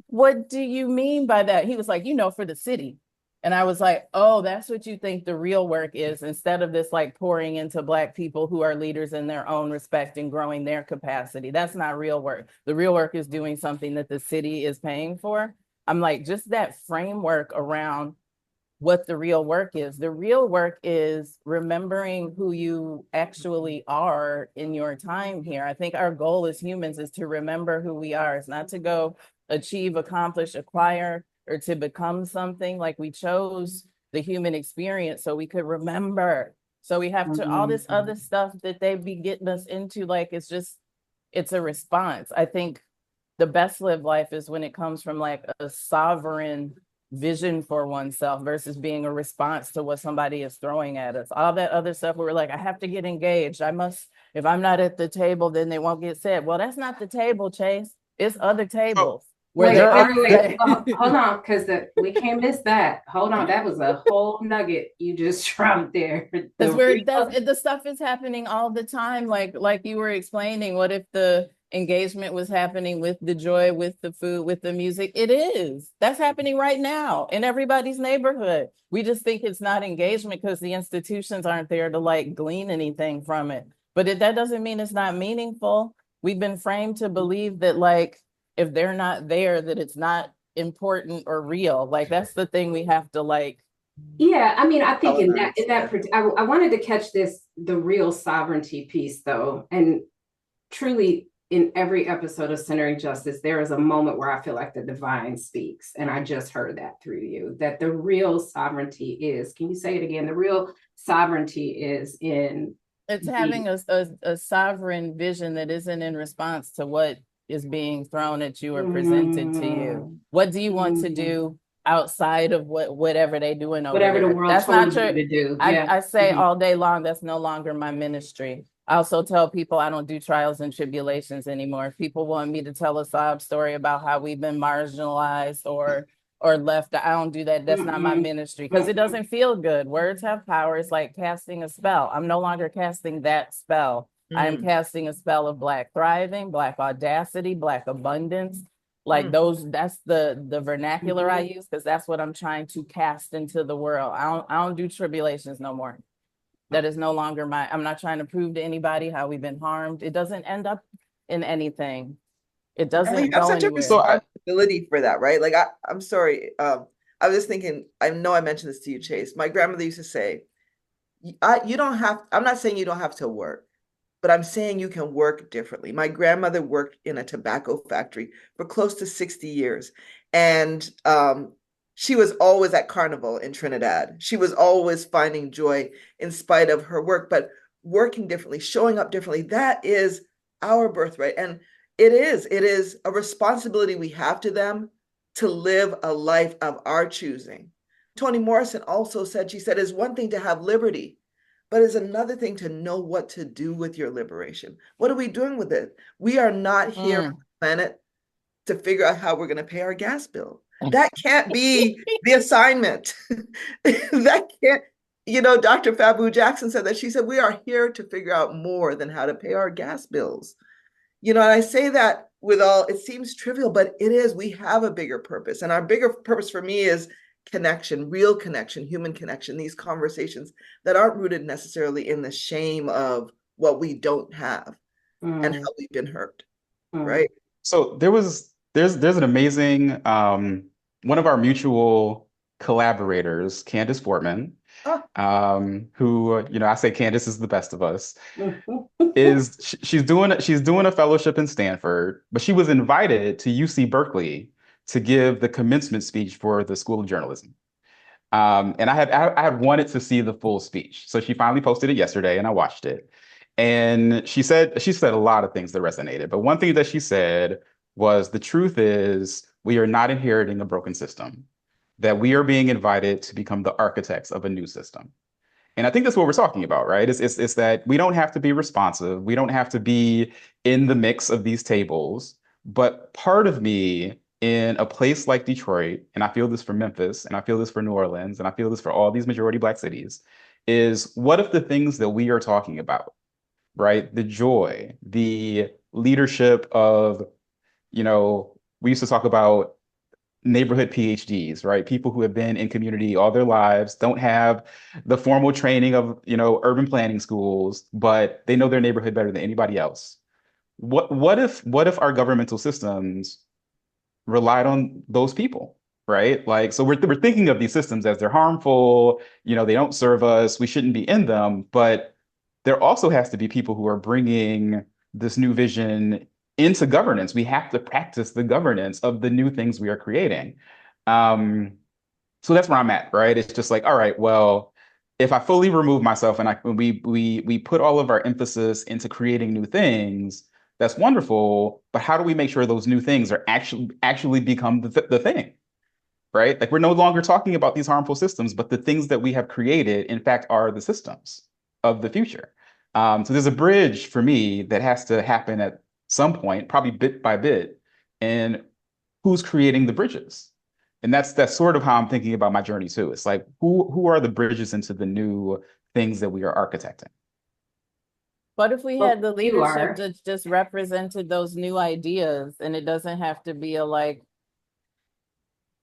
what do you mean by that? He was like, for the city. And I was like, oh, that's what you think the real work is, instead of this like pouring into Black people who are leaders in their own respect and growing their capacity. That's not real work. The real work is doing something that the city is paying for. I'm like, just that framework around what the real work is. The real work is remembering who you actually are in your time here. I think our goal as humans is to remember who we are. It's not to go achieve, accomplish, acquire, or to become something. Like, we chose the human experience so we could remember. So we have to, all this other stuff that they be getting us into, like, it's a response. I think the best lived life is when it comes from like a sovereign vision for oneself versus being a response to what somebody is throwing at us. All that other stuff where we're like, I have to get engaged. I must, if I'm not at the table, then they won't get said. Well, that's not the table, Chase. It's other tables. Wait, hold on, because we can't miss that. Hold on, that was a whole nugget you just dropped there. Because the stuff is happening all the time, like you were explaining. What if the engagement was happening with the joy, with the food, with the music? It is. That's happening right now in everybody's neighborhood. We just think it's not engagement because the institutions aren't there to like glean anything from it. But that doesn't mean it's not meaningful. We've been framed to believe that, like, if they're not there, that it's not important or real. Like, that's the thing we have to like. Yeah, I mean, I think I wanted to catch the real sovereignty piece though. And truly, in every episode of Centering Justice, there is a moment where I feel like the divine speaks. And I just heard that through you, that the real sovereignty is, can you say it again? The real sovereignty is in. It's having a sovereign vision that isn't in response to what is being thrown at you or presented to you. What do you want to do outside of whatever they're doing over whatever there? The world that's told not true. You to do. I say all day long, that's no longer my ministry. I also tell people I don't do trials and tribulations anymore. If people want me to tell a sob story about how we've been marginalized or left, I don't do that. That's not my ministry, because it doesn't feel good. Words have power. It's like casting a spell. I'm no longer casting that spell. I am casting a spell of Black thriving, Black audacity, Black abundance. Like that's the vernacular I use, because that's what I'm trying to cast into the world. I don't do tribulations no more. That is no longer I'm not trying to prove to anybody how we've been harmed. It doesn't end up in anything. It doesn't have go such anywhere. A responsibility for that, right? Like, I'm sorry. I was just thinking, I know I mentioned this to you, Chase. My grandmother used to say, you don't have, I'm not saying you don't have to work, but I'm saying you can work differently. My grandmother worked in a tobacco factory for close to 60 years. And she was always at Carnival in Trinidad. She was always finding joy in spite of her work, but working differently, showing up differently. That is our birthright. And it is a responsibility we have to them to live a life of our choosing. Toni Morrison also said, she said, it's one thing to have liberty, but it's another thing to know what to do with your liberation. What are we doing with it? We are not here on the planet to figure out how we're going to pay our gas bill. That can't be the assignment. That can't, Dr. Fabu Jackson said that. She said, we are here to figure out more than how to pay our gas bills. And I say that it seems trivial, but it is. We have a bigger purpose. And our bigger purpose for me is connection, real connection, human connection, these conversations that aren't rooted necessarily in the shame of what we don't have and how we've been hurt, right? So there's an amazing, one of our mutual collaborators, Candace Fortman, who, I say Candace is the best of us, she's doing a fellowship in Stanford, but she was invited to UC Berkeley to give the commencement speech for the School of Journalism. And I had wanted to see the full speech. So she finally posted it yesterday and I watched it. And she said a lot of things that resonated. But one thing that she said was, the truth is we are not inheriting a broken system, that we are being invited to become the architects of a new system. And I think that's what we're talking about, right? It's that we don't have to be responsive. We don't have to be in the mix of these tables. But part of me in a place like Detroit, and I feel this for Memphis, and I feel this for New Orleans, and I feel this for all these majority Black cities, is what if the things that we are talking about, right? The joy, the leadership of, we used to talk about neighborhood PhDs, right? People who have been in community all their lives, don't have the formal training of, urban planning schools, but they know their neighborhood better than anybody else. What if our governmental systems relied on those people, right? Like, so we're thinking of these systems as they're harmful, they don't serve us, we shouldn't be in them, but there also has to be people who are bringing this new vision into governance. We have to practice the governance of the new things we are creating. So that's where I'm at, right? It's just like, all right, well, if I fully remove myself and we put all of our emphasis into creating new things, that's wonderful. But how do we make sure those new things are actually become the thing, right? Like, we're no longer talking about these harmful systems, but the things that we have created, in fact, are the systems of the future. So there's a bridge for me that has to happen at some point, probably bit by bit, and who's creating the bridges? And that's sort of how I'm thinking about my journey too. It's like, who are the bridges into the new things that we are architecting? What if we Well, had the you leadership are. that just represented those new ideas, and it doesn't have to be a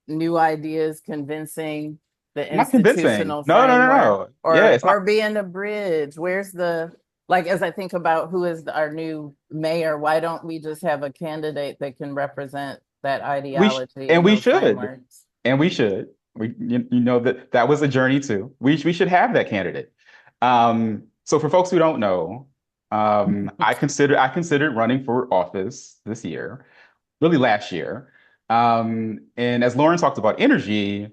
new ideas convincing the Not convincing. institutional No, no, no, framework, no. Yeah, it's not. or being a bridge? Where's as I think about who is our new mayor, why don't we just have a candidate that can represent that ideology And and we those should, frameworks? and we should. You know that was a journey too. We should have that candidate. So for folks who don't know, I considered running for office this year, really last year. And as Lauren talked about energy,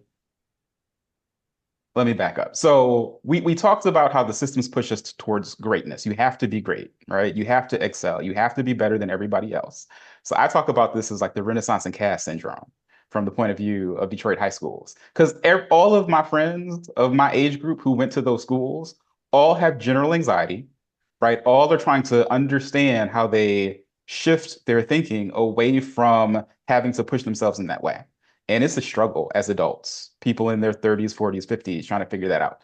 let me back up. So we talked about how the systems push us towards greatness. You have to be great, right? You have to excel. You have to be better than everybody else. So I talk about this as like the Renaissance and caste syndrome from the point of view of Detroit high schools. Because all of my friends of my age group who went to those schools all have general anxiety, right? All are trying to understand how they shift their thinking away from having to push themselves in that way. And it's a struggle as adults, people in their 30s, 40s, 50s, trying to figure that out.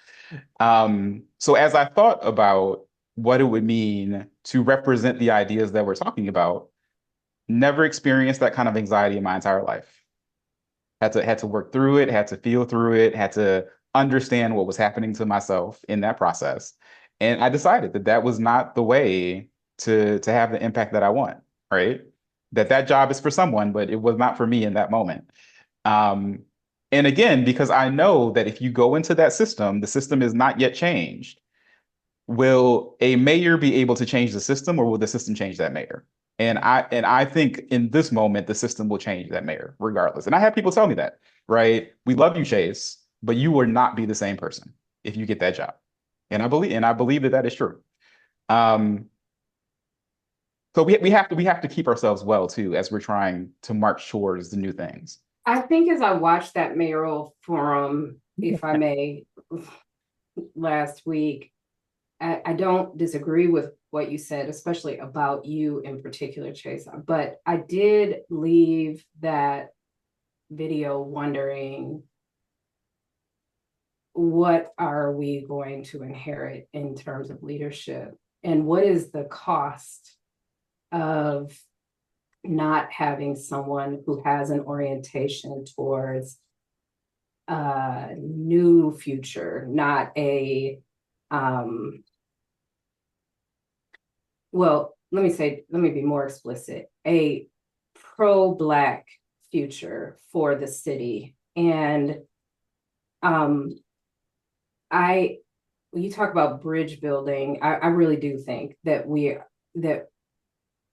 So as I thought about what it would mean to represent the ideas that we're talking about, never experienced that kind of anxiety in my entire life. Had to work through it, had to feel through it, had to understand what was happening to myself in that process. And I decided that was not the way to have the impact that I want, right? That job is for someone, but it was not for me in that moment. Um, and again, because I know that if you go into that system, the system is not yet changed. Will a mayor be able to change the system, or will the system change that mayor? And I think in this moment, the system will change that mayor regardless. And I have people tell me that, right? We love you, Chase, but you will not be the same person if you get that job. And I believe that is true. Um, so we have to keep ourselves well too as we're trying to march towards the new things. I think as I watched that mayoral forum, if I may, last week, I don't disagree with what you said, especially about you in particular, Chase. But I did leave that video wondering, what are we going to inherit in terms of leadership? And what is the cost of not having someone who has an orientation towards a new future, not a well, let me be more explicit, a pro-Black future for the city. And when you talk about bridge building, I really do think that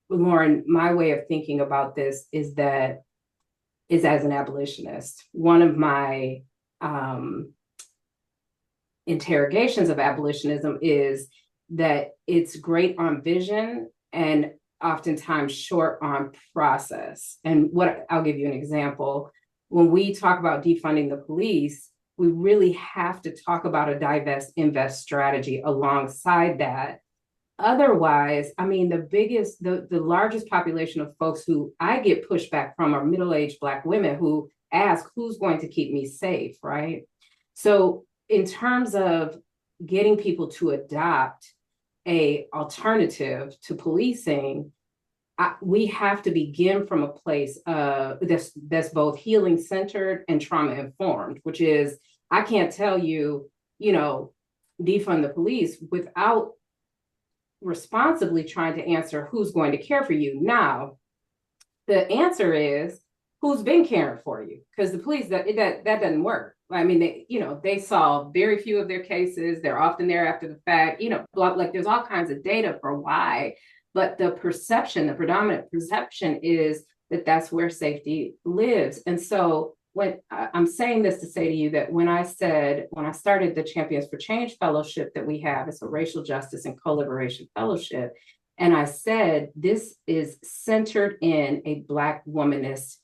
Lauren, my way of thinking about this is as an abolitionist. One of my interrogations of abolitionism is that it's great on vision and oftentimes short on process. And I'll give you an example. When we talk about defunding the police, we really have to talk about a divest invest strategy alongside that otherwise, I mean, the largest population of folks who I get pushback from are middle-aged Black women who ask, who's going to keep me safe, right? So in terms of getting people to adopt a alternative to policing, we have to begin from a place that's both healing centered and trauma informed, which is, I can't tell you, defund the police without responsibly trying to answer who's going to care for you. Now, the answer is who's been caring for you, because the police, that doesn't work. I mean, they solve very few of their cases. They're often there after the fact, like there's all kinds of data for why, but the predominant perception is that that's where safety lives. And so when I'm saying this to say to you that when I started the Champions for Change Fellowship that we have, it's a racial justice and co-liberation fellowship. And I said, this is centered in a Black womanist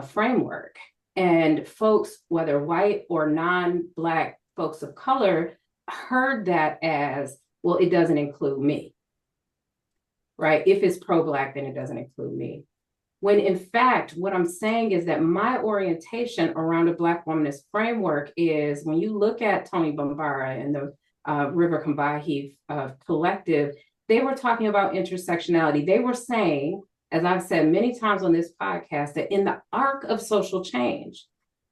framework. And folks, whether white or non-Black folks of color, heard that as, well, it doesn't include me, right? If it's pro-Black, then it doesn't include me. When in fact, what I'm saying is that my orientation around a Black womanist framework is, when you look at Tony Bambara and the River Combahee collective, they were talking about intersectionality. They were saying, as I've said many times on this podcast, that in the arc of social change,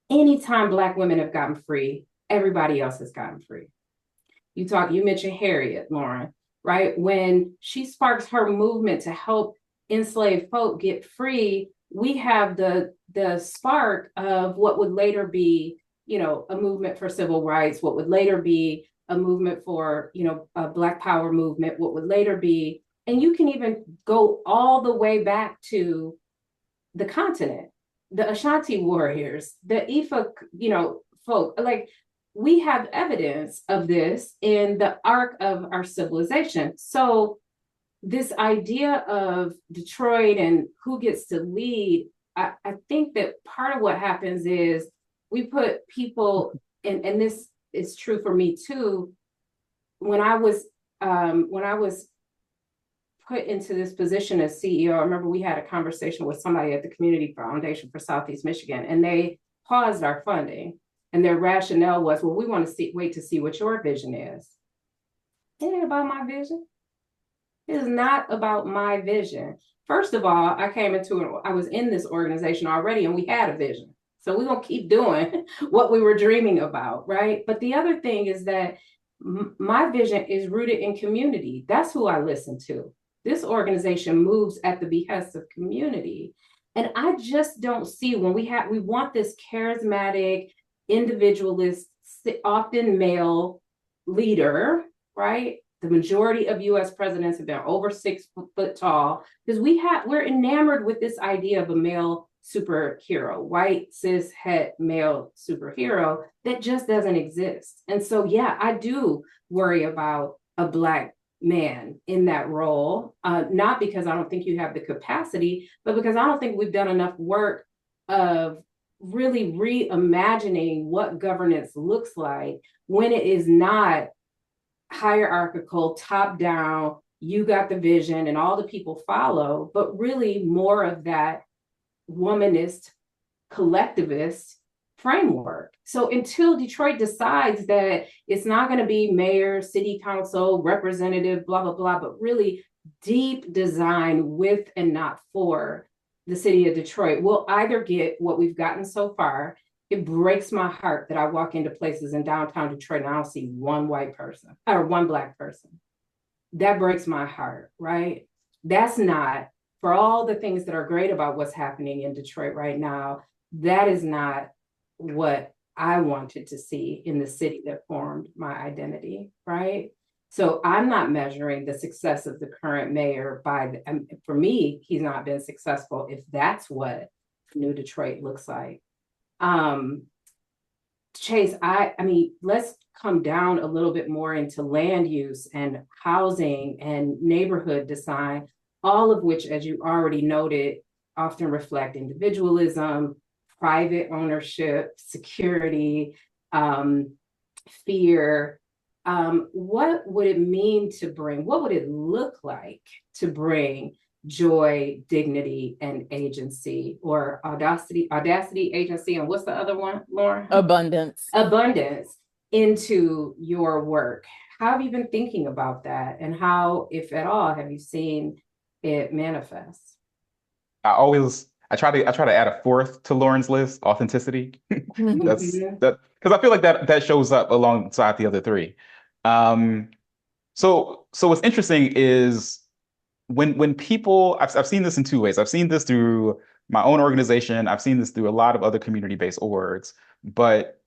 anytime Black women have gotten free, everybody else has gotten free. You mentioned Harriet, Lauren, right? When she sparks her movement to help enslaved folk get free, we have the spark of what would later be, a movement for civil rights, what would later be a movement for, a Black Power movement, what would later be, and you can even go all the way back to the continent, the Ashanti warriors, the Ifa, folk. Like, we have evidence of this in the arc of our civilization. So this idea of Detroit and who gets to lead, I think that part of what happens is we put people, and this is true for me too, when I was put into this position as CEO, I remember we had a conversation with somebody at the Community Foundation for Southeast Michigan, and they paused our funding. And their rationale was, well, we want to wait to see what your vision is. It ain't about my vision. It is not about my vision. First of all, I was in this organization already, and we had a vision. So we're going to keep doing what we were dreaming about, right? But the other thing is that my vision is rooted in community. That's who I listen to. This organization moves at the behest of community. And I just don't see, when we want this charismatic, individualist, often male leader, right? The majority of US presidents have been over 6 foot tall, because we're enamored with this idea of a male superhero, white, cis, het male superhero that just doesn't exist. And so, yeah, I do worry about a Black man in that role, not because I don't think you have the capacity, but because I don't think we've done enough work of really reimagining what governance looks like when it is not hierarchical, top down, you got the vision and all the people follow, but really more of that womanist, collectivist framework. So until Detroit decides that it's not going to be mayor, city council, representative, blah, blah, blah, but really deep design with and not for the city of Detroit, we'll either get what we've gotten so far. It breaks my heart that I walk into places in downtown Detroit and I don't see one white person or one Black person. That breaks my heart, right? That's not, for all the things that are great about what's happening in Detroit right now, that is not what I wanted to see in the city that formed my identity, right? So I'm not measuring the success of the current mayor for me, he's not been successful if that's what New Detroit looks like. Chase, I mean, let's come down a little bit more into land use and housing and neighborhood design, all of which, as you already noted, often reflect individualism, private ownership, security, fear, what would it mean to bring, what would it look like to bring joy, dignity, and agency, or audacity, agency, and what's the other one, Lauren? Abundance. Abundance into your work. How have you been thinking about that? And how, if at all, have you seen it manifest? I try to add a fourth to Lauren's list, authenticity. That's Mhm. that because I feel like that shows up alongside the other three. Um, so what's interesting is when people I've seen this in two ways. I've seen this through my own organization. I've seen this through a lot of other community-based orgs, but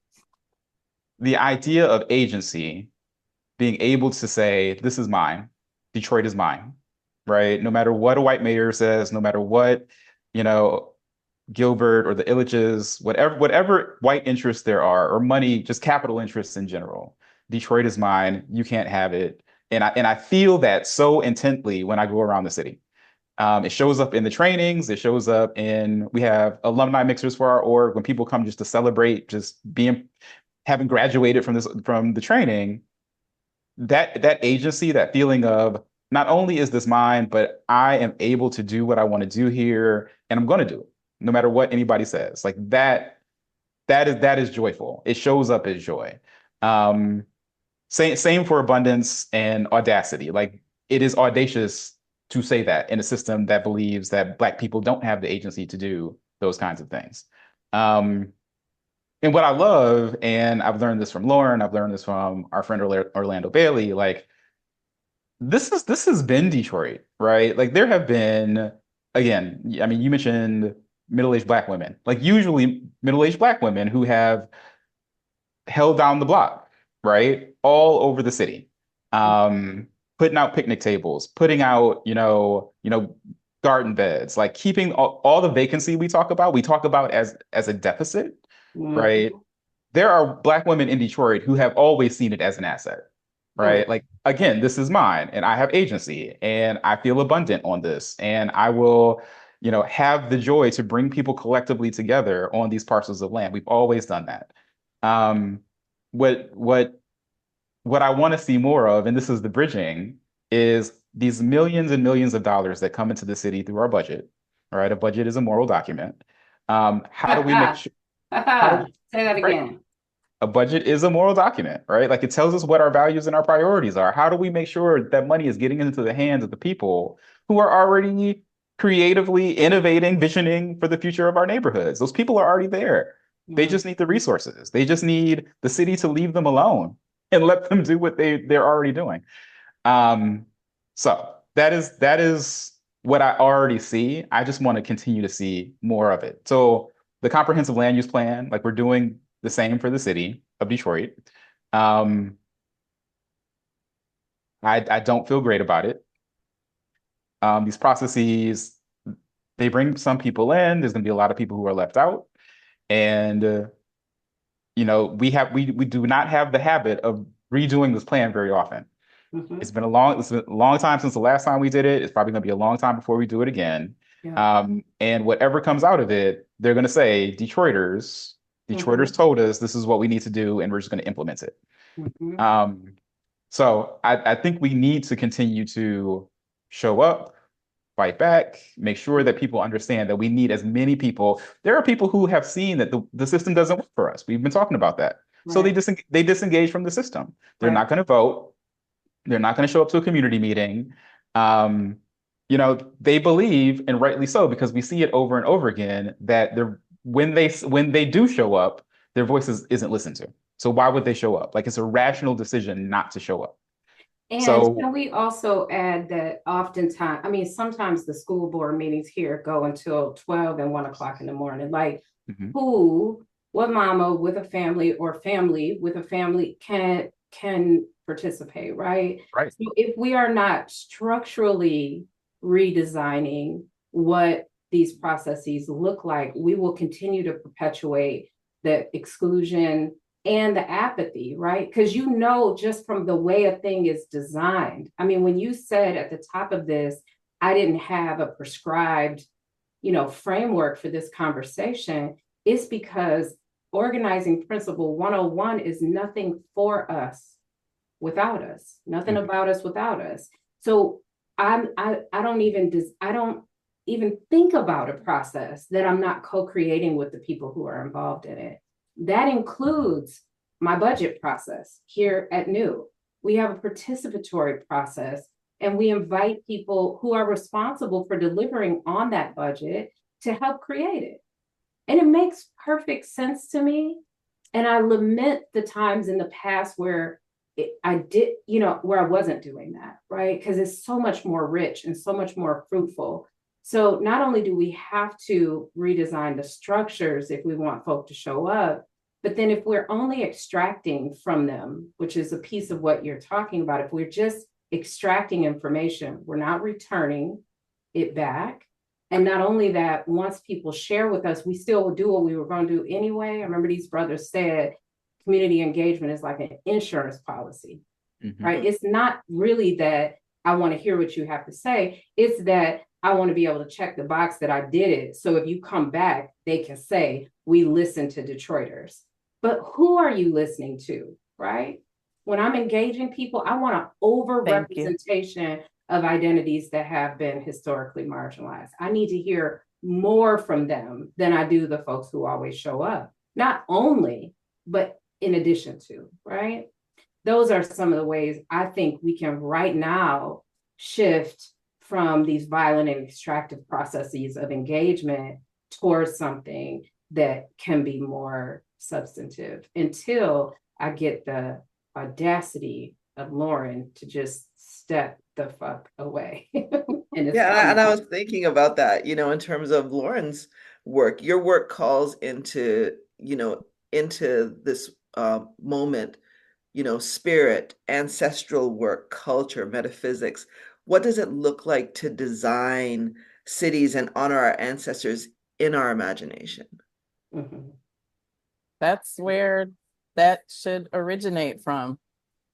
the idea of agency, being able to say, this is mine, Detroit is mine, right? No matter what a white mayor says, no matter what, you know, Gilbert or the Illiches, whatever white interests there are, or money, just capital interests in general. Detroit is mine. You can't have it. And I feel that so intently when I go around the city. It shows up in the trainings. It shows up in, we have alumni mixers for our org when people come just to celebrate, just having graduated from the training. That agency, that feeling of not only is this mine, but I am able to do what I want to do here, and I'm going to do it, no matter what anybody says. Like that is joyful. It shows up as joy. Same for abundance and audacity. Like it is audacious to say that in a system that believes that Black people don't have the agency to do those kinds of things. And what I love, and I've learned this from Lauren, I've learned this from our friend Orlando Bailey, like this has been Detroit, right? Like there have been, again, I mean, you mentioned middle-aged Black women, like usually middle-aged Black women who have held down the block, right? All over the city. Putting out picnic tables, putting out, garden beds, like keeping all the vacancy we talk about as a deficit, right? There are Black women in Detroit who have always seen it as an asset, right? Like, again, this is mine and I have agency and I feel abundant on this and I will, have the joy to bring people collectively together on these parcels of land. We've always done that. What I want to see more of, and this is the bridging, is these millions and millions of dollars that come into the city through our budget. All right, a budget is a moral document. How do we make sure? Say that again. A budget is a moral document, right? Like it tells us what our values and our priorities are. How do we make sure that money is getting into the hands of the people who are already creatively innovating, visioning for the future of our neighborhoods? Those people are already there. They just need the resources. They just need the city to leave them alone and let them do what they're already doing. So that is what I already see. I just want to continue to see more of it. So the comprehensive land use plan, like we're doing the same for the city of Detroit. I don't feel great about it. These processes, they bring some people in. There's going to be a lot of people who are left out. And we do not have the habit of redoing this plan very often. It's been a long time since the last time we did it. It's probably going to be a long time before we do it again. Yeah. And whatever comes out of it, they're going to say, Detroiters told us this is what we need to do, and we're just going to implement it. So I think we need to continue to show up, fight back, make sure that people understand that we need as many people. There are people who have seen that the system doesn't work for us. We've been talking about that. Right. So they disengage from the system. They're not going to vote. They're not going to show up to a community meeting. They believe, and rightly so, because we see it over and over again, that when they do show up, their voices isn't listened to. So why would they show up? Like it's a rational decision not to show up. And can we also add that oftentimes, sometimes the school board meetings here go until 12 and 1 o'clock in the morning. Like what mama with a family or family with a family can participate, right? Right. So if we are not structurally redesigning what these processes look like, we will continue to perpetuate the exclusion and the apathy, right? Because just from the way a thing is designed. I mean, when you said at the top of this, I didn't have a prescribed, framework for this conversation, it's because organizing principle 101 is nothing for us without us, nothing about us without us. So I don't even think about a process that I'm not co-creating with the people who are involved in it. That includes my budget process here at New. We have a participatory process, and we invite people who are responsible for delivering on that budget to help create it. And it makes perfect sense to me. And I lament the times in the past where where I wasn't doing that, right? Because it's so much more rich and so much more fruitful. So not only do we have to redesign the structures if we want folk to show up, but then if we're only extracting from them, which is a piece of what you're talking about, if we're just extracting information, we're not returning it back. And not only that, once people share with us, we still do what we were going to do anyway. I remember these brothers said, community engagement is like an insurance policy, right? It's not really that I want to hear what you have to say. It's that I want to be able to check the box that I did it. So if you come back, they can say, we listen to Detroiters. But who are you listening to, right? When I'm engaging people, I want an over-representation of identities that have been historically marginalized. I need to hear more from them than I do the folks who always show up. Not only, but in addition to, right? Those are some of the ways I think we can right now shift from these violent and extractive processes of engagement towards something that can be more substantive, until I get the audacity of Lauren to just step the fuck away. And I was thinking about that, in terms of Lauren's work. Your work calls into this moment, spirit, ancestral work, culture, metaphysics. What does it look like to design cities and honor our ancestors in our imagination? That's where that should originate from.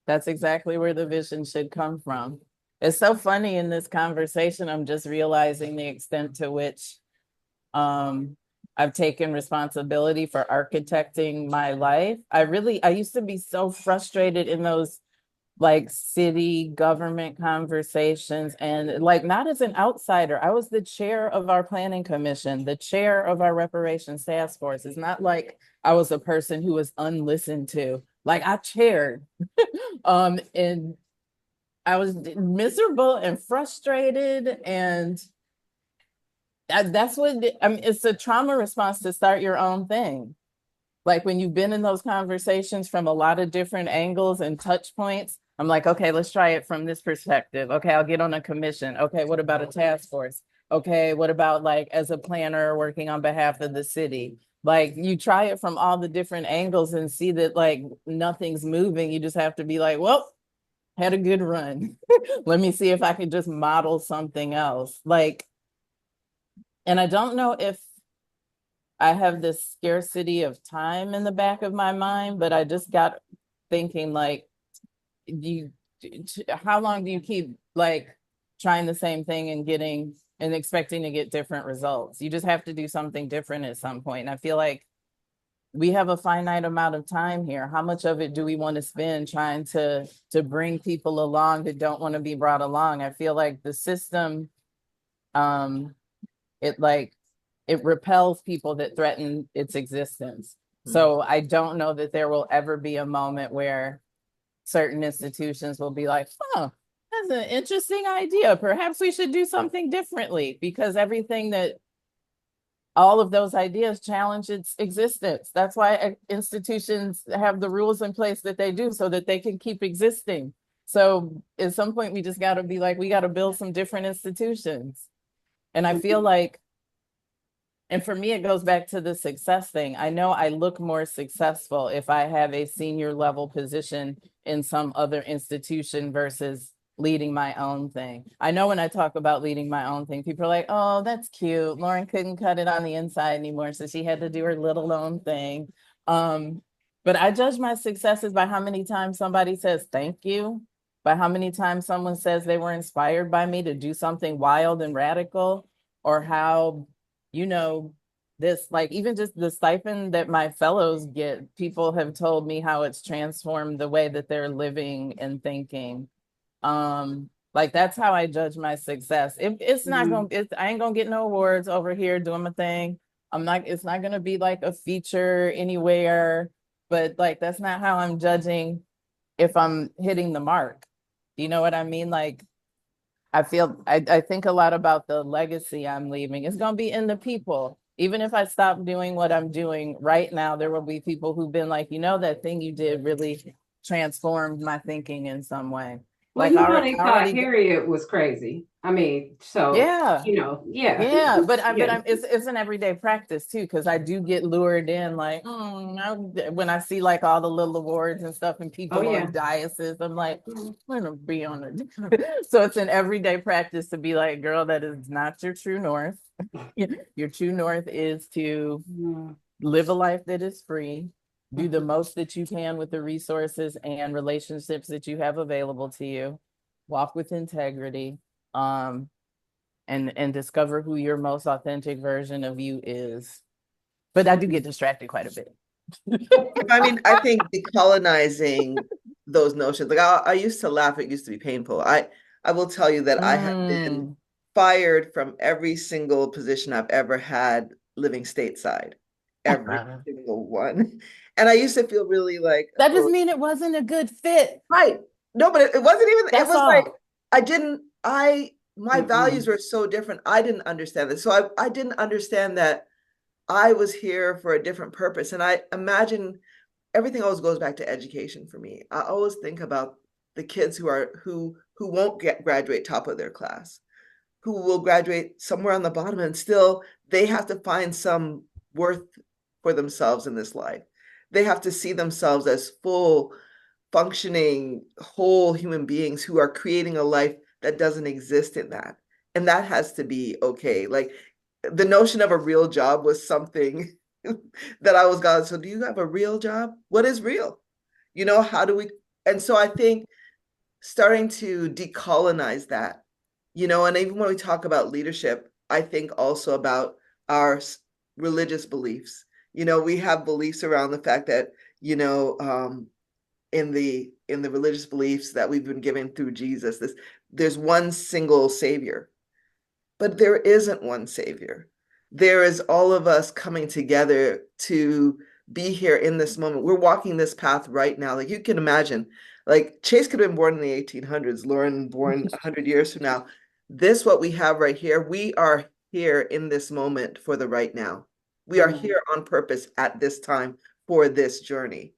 That's exactly where the vision should come from. It's so funny in this conversation, I'm just realizing the extent to which I've taken responsibility for architecting my life. I used to be so frustrated in those like city government conversations, and like not as an outsider. I was the chair of our planning commission, the chair of our reparations task force. It's not like I was a person who was unlistened to. Like I chaired and I was miserable and frustrated, and that's what it's a trauma response to start your own thing. Like when you've been in those conversations from a lot of different angles and touch points, I'm like, okay, let's try it from this perspective. Okay, I'll get on a commission. Okay, what about a task force? Okay, what about like as a planner working on behalf of the city? Like you try it from all the different angles and see that like nothing's moving. You just have to be like, well, had a good run. Let me see if I can just model something else. Like, and I don't know if I have this scarcity of time in the back of my mind, but I just got thinking like, how long do you keep like trying the same thing and getting and expecting to get different results? You just have to do something different at some point. And I feel like we have a finite amount of time here. How much of it do we want to spend trying to bring people along that don't want to be brought along? I feel like the system, it repels people that threaten its existence. So I don't know that there will ever be a moment where certain institutions will be like, oh, that's an interesting idea. Perhaps we should do something differently, because all of those ideas challenge its existence. That's why institutions have the rules in place that they do, so that they can keep existing. So at some point, we just got to be like, we got to build some different institutions. And I feel like, and for me, it goes back to the success thing. I know I look more successful if I have a senior level position in some other institution versus leading my own thing. I know when I talk about leading my own thing, people are like, oh, that's cute. Lauren couldn't cut it on the inside anymore, so she had to do her little own thing. But I judge my successes by how many times somebody says thank you, by how many times someone says they were inspired by me to do something wild and radical, or how, this, like even just the stipend that my fellows get, people have told me how it's transformed the way that they're living and thinking. Like that's how I judge my success. It's not gonna, I ain't gonna get no awards over here doing my thing. It's not gonna be like a feature anywhere, but like that's not how I'm judging if I'm hitting the mark. You know what I mean? Like I think a lot about the legacy I'm leaving. It's gonna be in the people. Even if I stop doing what I'm doing right now, there will be people who've been like, that thing you did really transformed my thinking in some way. Well, Like they thought Harriet was crazy. I mean, so yeah. Yeah, but it's an everyday practice too, because I do get lured in like when I see like all the little awards and stuff and people on dioceses, I'm like, I'm gonna be on it. So it's an everyday practice to be like, girl, that is not your true north. Your true north is to live a life that is free, do the most that you can with the resources and relationships that you have available to you, walk with integrity, and discover who your most authentic version of you is. But I do get distracted quite a bit. I mean, I think decolonizing those notions, like I used to laugh, it used to be painful. I will tell you that I have been fired from every single position I've ever had living stateside. Every single one. And I used to feel really like that doesn't mean it wasn't a good fit. Right. No, but it wasn't even, That's it was all. like my values were so different. I didn't understand this. So I didn't understand that I was here for a different purpose. And I imagine everything always goes back to education for me. I always think about the kids who won't graduate top of their class, who will graduate somewhere on the bottom, and still they have to find some worth for themselves in this life. They have to see themselves as full, functioning, whole human beings who are creating a life that doesn't exist in that. And that has to be okay. Like the notion of a real job was something that I was going, so do you have a real job? What is real? How do we? And so I think starting to decolonize that, and even when we talk about leadership, I think also about our religious beliefs. We have beliefs around the fact that, in the religious beliefs that we've been given through Jesus, there's one single savior, but there isn't one savior. There is all of us coming together to be here in this moment. We're walking this path right now. Like you can imagine, like Chase could have been born in the 1800s, Lauren born 100 years from now. What we have right here, we are here in this moment for the right now. We are here on purpose at this time for this journey.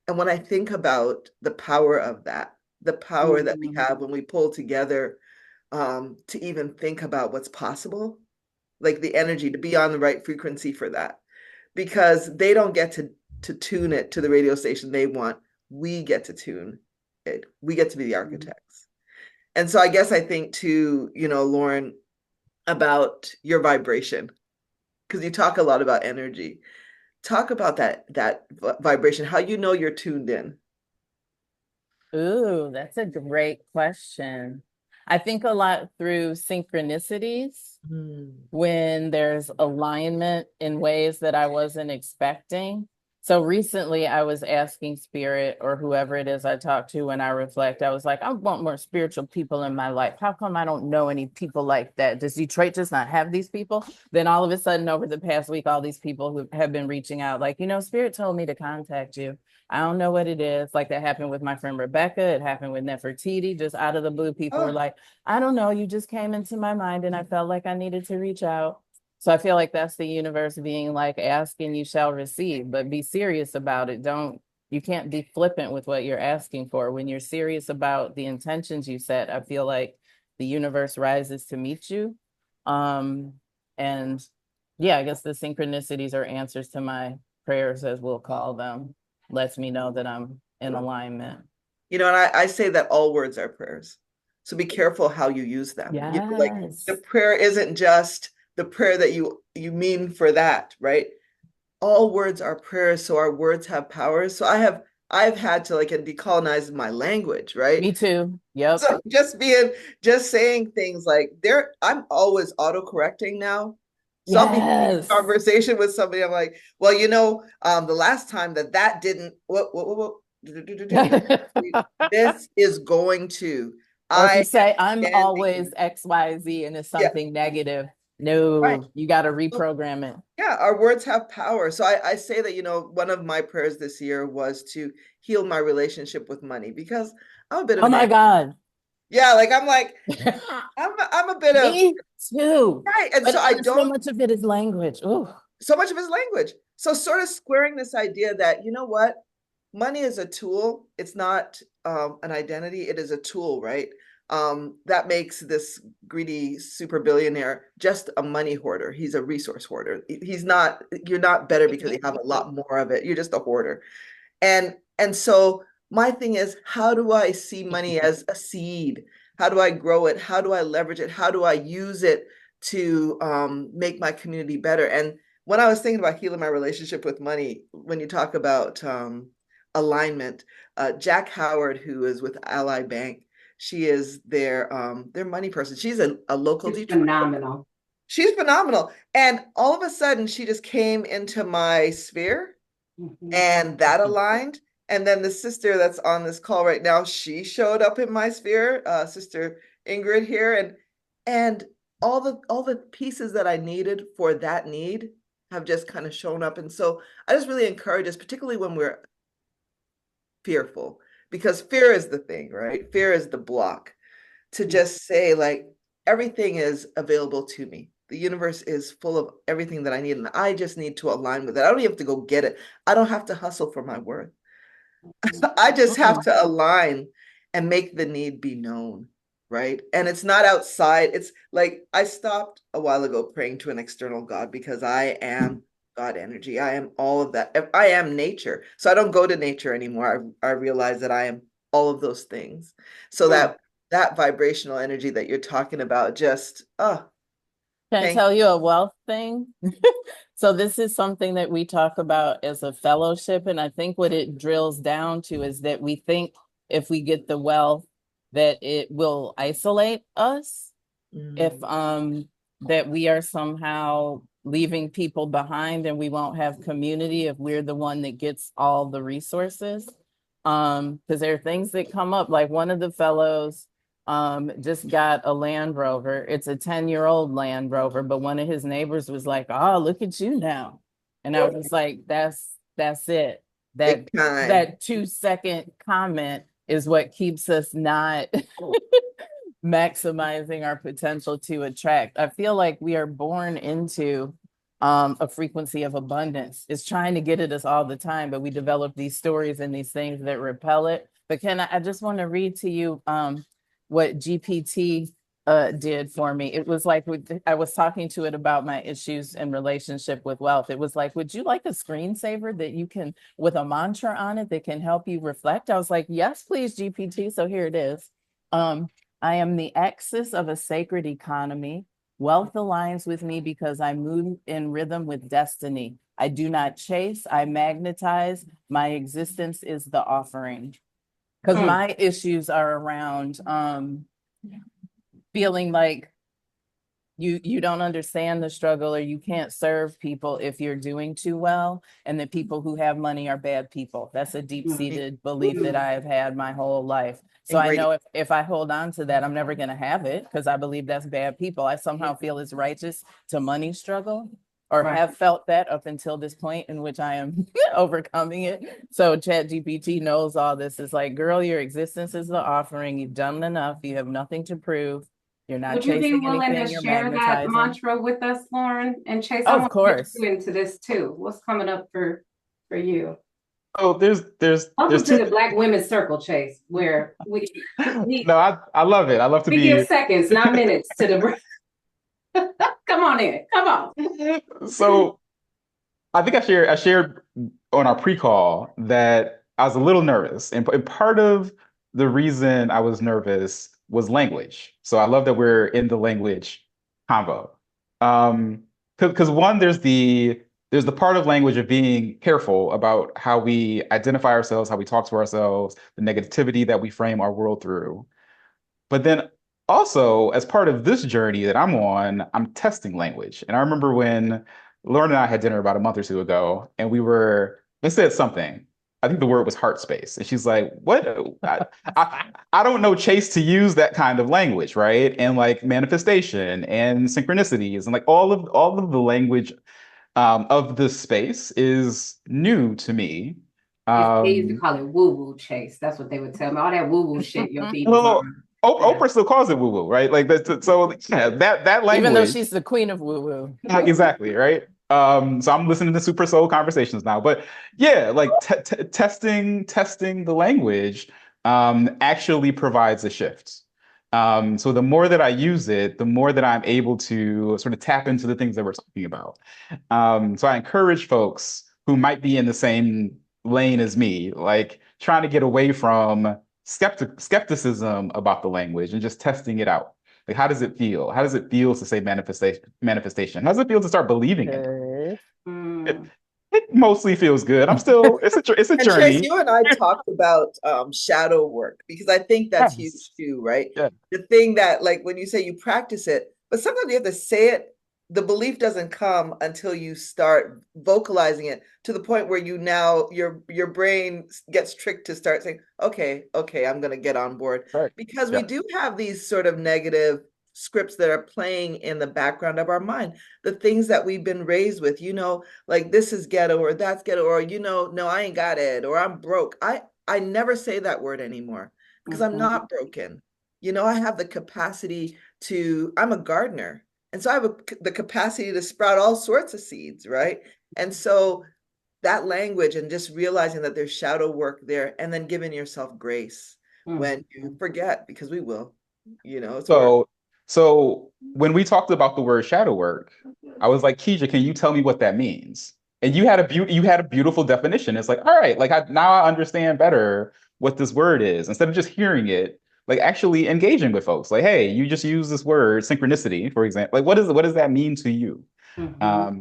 And when I think about the power of that, the power that we have when we pull together to even think about what's possible, like the energy to be on the right frequency for that, because they don't get to tune it to the radio station they want. We get to tune it. We get to be the architects. And so I guess I think too, Lauren, about your vibration, because you talk a lot about energy. Talk about that vibration, how you're tuned in. Ooh, that's a great question. I think a lot through synchronicities when there's alignment in ways that I wasn't expecting. So recently I was asking spirit or whoever it is I talk to when I reflect, I was like, I want more spiritual people in my life. How come I don't know any people like that? Does Detroit just not have these people? Then all of a sudden over the past week, all these people who have been reaching out like, spirit told me to contact you. I don't know what it is. Like that happened with my friend Rebecca. It happened with Nefertiti. Just out of the blue, people were like, I don't know. You just came into my mind and I felt like I needed to reach out. So I feel like that's the universe being like, ask and you shall receive, but be serious about it. You can't be flippant with what you're asking for. When you're serious about the intentions you set, I feel like the universe rises to meet you. And yeah, I guess the synchronicities are answers to my prayers, as we'll call them. Lets me know that I'm in alignment. And I say that all words are prayers. So be careful how you use them. Yes. Like the prayer isn't just the prayer that you mean for that, right? All words are prayers, so our words have power. So I've had to decolonize my language, right? Me too. Yep. So just saying things like I'm always auto-correcting now. So I'll be having a Yes. conversation with somebody. I'm like, well, the last time that didn't, this is going to, Or if you I say, I'm am always standing. XYZ and it's Yeah, something negative, right. no, you got to reprogram it. Yeah, our words have power. So I say that, one of my prayers this year was to heal my relationship with money because I'm a bit of Oh an, my God. yeah, I'm a bit of, Me too. right. And so But I so don't, much of it is language. Ooh. so much of his language. So sort of squaring this idea that, you know what, money is a tool. It's not an identity. It is a tool, right? That makes this greedy super billionaire just a money hoarder. He's a resource hoarder. You're not better because you have a lot more of it. You're just a hoarder. And so my thing is, how do I see money as a seed? How do I grow it? How do I leverage it? How do I use it to make my community better? And when I was thinking about healing my relationship with money, when you talk about alignment, Jack Howard, who is with Ally Bank, she is their money person. She's a local It's Detroit. phenomenal. She's phenomenal. And all of a sudden, she just came into my sphere and that aligned. And then the sister that's on this call right now, she showed up in my sphere, Sister Ingrid here, and all the pieces that I needed for that need have just kind of shown up. And so I just really encourage us, particularly when we're fearful, because fear is the thing, right? Fear is the block, to just say, like, everything is available to me. The universe is full of everything that I need, and I just need to align with it. I don't even have to go get it. I don't have to hustle for my worth. I just have to align and make the need be known, right? And it's not outside. It's like I stopped a while ago praying to an external God because I am God energy. I am all of that. I am nature. So I don't go to nature anymore. I realize that I am all of those things. So that vibrational energy that you're talking about just, Can I thank tell you a wealth thing? So this is something that we talk about as a fellowship. And I think what it drills down to is that we think if we get the wealth, that it will isolate us. If that we are somehow leaving people behind and we won't have community if we're the one that gets all the resources. Because there are things that come up, like one of the fellows just got a Land Rover. It's a 10-year-old Land Rover, but one of his neighbors was like, oh, look at you now. And I was like, that's it. big time. That 2-second comment is what keeps us not maximizing our potential to attract. I feel like we are born into a frequency of abundance. It's trying to get at us all the time, but we develop these stories and these things that repel it. But I just want to read to you what GPT did for me. It was like, I was talking to it about my issues in relationship with wealth. It was like, would you like a screensaver that you can, with a mantra on it that can help you reflect? I was like, yes, please, GPT. So here it is. I am the axis of a sacred economy. Wealth aligns with me because I move in rhythm with destiny. I do not chase, I magnetize. My existence is the offering. Because my issues are around feeling like you don't understand the struggle, or you can't serve people if you're doing too well, and that people who have money are bad people. That's a deep-seated belief that I have had my whole life. So I know if I hold on to that, I'm never going to have it, because I believe that's bad people. I somehow feel it's righteous to money struggle, or have felt that up until this point in which I am overcoming it. So ChatGPT knows all this. It's like, girl, your existence is the offering. You've done enough. You have nothing to prove. You're not Would you be chasing willing to anything, you're share that magnetizing. mantra with us, Lauren and Chase? I Of want to course. get you into this too. What's coming up for you? Oh, there's Welcome to two. the Black Women's Circle, Chase, where we No, I love it. I love to we be. give seconds, not minutes to the. Come on in. Come on. So I think I shared on our pre-call that I was a little nervous, and part of the reason I was nervous was language. So I love that we're in the language combo. Because one, there's the part of language of being careful about how we identify ourselves, how we talk to ourselves, the negativity that we frame our world through. But then also, as part of this journey that I'm on, I'm testing language. And I remember when Lauren and I had dinner about a month or two ago, and we said something. I think the word was heart space. And she's like, what? I don't know Chase to use that kind of language, right? And like manifestation and synchronicities and like all of the language of this space is new to me. They used to Um, call it woo-woo, Chase. That's what they would tell me. All that woo-woo shit your people's well, on. Oprah still calls it woo woo, right? Like that's so yeah, that Even though language. she's the queen of woo woo. Exactly, right? So I'm listening to Super Soul Conversations now, but yeah, like testing the language actually provides a shift. So the more that I use it, the more that I'm able to sort of tap into the things that we're talking about. So I encourage folks who might be in the same lane as me, like trying to get away from skepticism about the language and just testing it out. Like, how does it feel? How does it feel to say manifestation? How does it feel to start believing in it? Good. It, it mostly feels good. I'm still, it's a And Chase, journey. you and I talked about shadow work because I think that's huge Yes. too, right? Yeah. The thing that, like, when you say you practice it, but sometimes you have to say it. The belief doesn't come until you start vocalizing it to the point where you now your brain gets tricked to start saying, okay, I'm going to get on board. Right. Because we Yeah. do have these sort of negative scripts that are playing in the background of our mind, the things that we've been raised with, like this is ghetto or that's ghetto, or no, I ain't got it, or I'm broke. I never say that word anymore because I'm not broken. I have the capacity I'm a gardener. And so I have the capacity to sprout all sorts of seeds, right? And so that language and just realizing that there's shadow work there and then giving yourself grace when you forget, because we will, it's work. So when we talked about the word shadow work, I was like, Kija, can you tell me what that means? And you had a beautiful definition. It's like, all right, like now I understand better what this word is. Instead of just hearing it, like actually engaging with folks. Like, hey, you just use this word synchronicity, for example. Like, what does that mean to you? Yeah.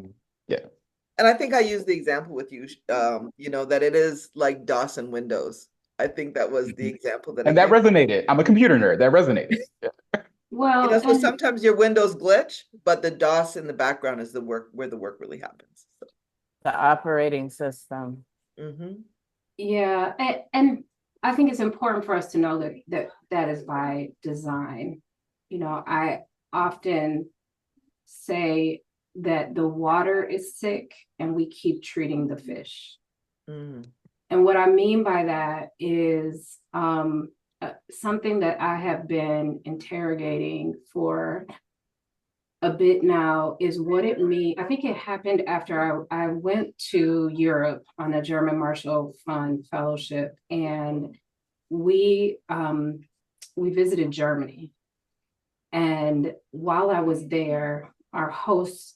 And I think I used the example with you, that it is like DOS and Windows. I think that was the example that I And that gave. resonated. I'm a computer nerd. That resonated. Yeah. Well, So sometimes your Windows glitch, but the DOS in the background is where the work really happens. So. The operating system. Yeah, and I think it's important for us to know that is by design. I often say that the water is sick and we keep treating the fish. And what I mean by that is something that I have been interrogating for a bit now is what it means. I think it happened after I went to Europe on a German Marshall Fund fellowship, and we visited Germany. And while I was there, our hosts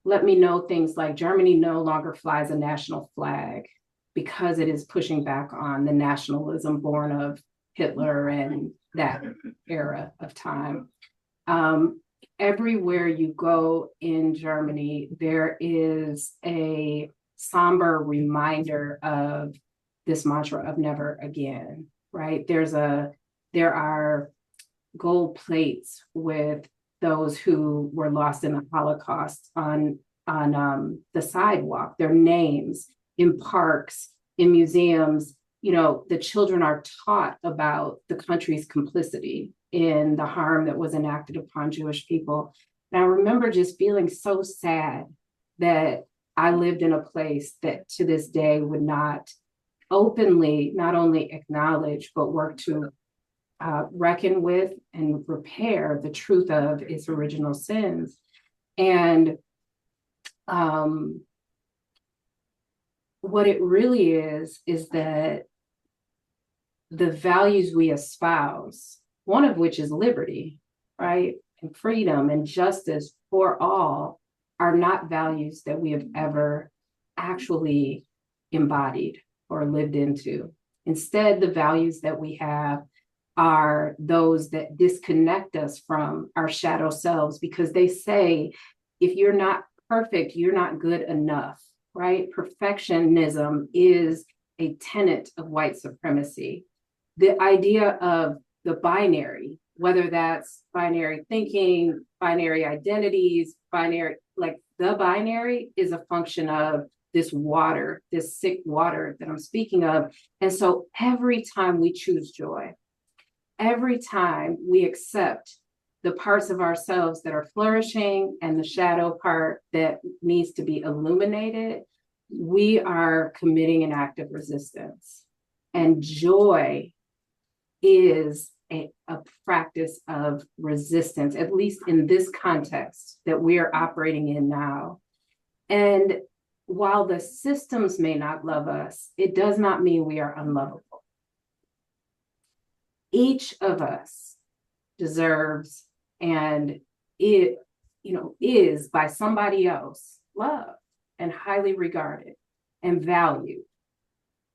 let me know things like Germany no longer flies a national flag because it is pushing back on the nationalism born of Hitler and that era of time. Everywhere you go in Germany, there is a somber reminder of this mantra of never again, right? There are gold plates with those who were lost in the Holocaust on the sidewalk, their names in parks, in museums. The children are taught about the country's complicity in the harm that was enacted upon Jewish people. And I remember just feeling so sad that I lived in a place that to this day would not openly, not only acknowledge, but work to reckon with and repair the truth of its original sins. And what it really is that the values we espouse, one of which is liberty, right? And freedom and justice for all, are not values that we have ever actually embodied or lived into. Instead, the values that we have are those that disconnect us from our shadow selves, because they say, if you're not perfect, you're not good enough, right? Perfectionism is a tenet of white supremacy. The idea of the binary, whether that's binary thinking, binary identities, binary, like the binary is a function of this water, this sick water that I'm speaking of. And so every time we choose joy, every time we accept the parts of ourselves that are flourishing and the shadow part that needs to be illuminated, we are committing an act of resistance. And joy is a practice of resistance, at least in this context that we are operating in now. And while the systems may not love us, it does not mean we are unlovable. Each of us deserves and it, is by somebody else loved and highly regarded and valued.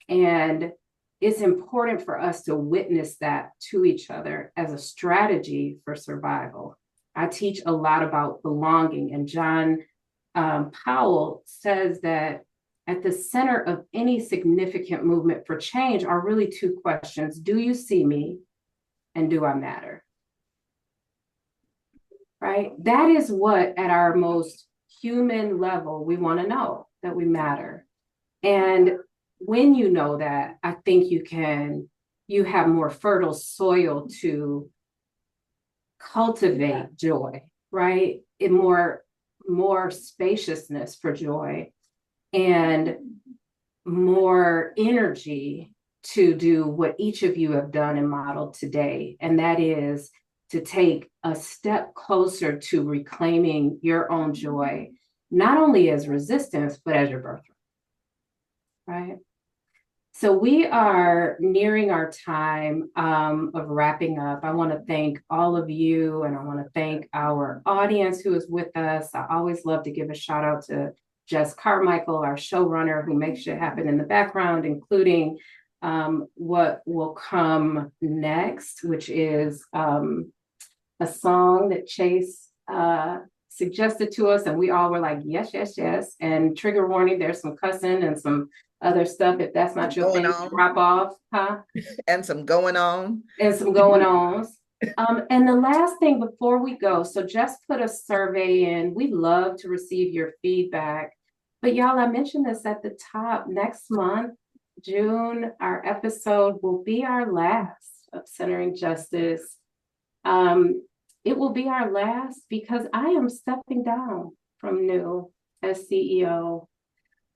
And it's important for us to witness that to each other as a strategy for survival. I teach a lot about belonging, and John Powell says that at the center of any significant movement for change are really two questions. Do you see me? And do I matter? Right? That is what, at our most human level, we want to know, that we matter. And when you know that, I think you have more fertile soil to cultivate joy, right? And more spaciousness for joy and more energy to do what each of you have done and modeled today. And that is to take a step closer to reclaiming your own joy, not only as resistance, but as your birthright, right? So we are nearing our time of wrapping up. I want to thank all of you, and I want to thank our audience who is with us. I always love to give a shout out to Jess Carmichael, our showrunner, who makes shit happen in the background, including what will come next, which is a song that Chase suggested to us, and we all were like, yes, yes, yes. And trigger warning, there's some cussing and some other stuff. If that's not your thing, drop off, huh? And some going on. And some going ons. And the last thing before we go, so just put a survey in. We'd love to receive your feedback. But y'all, I mentioned this at the top. Next month, June, our episode will be our last of Centering Justice. It will be our last because I am stepping down from New as CEO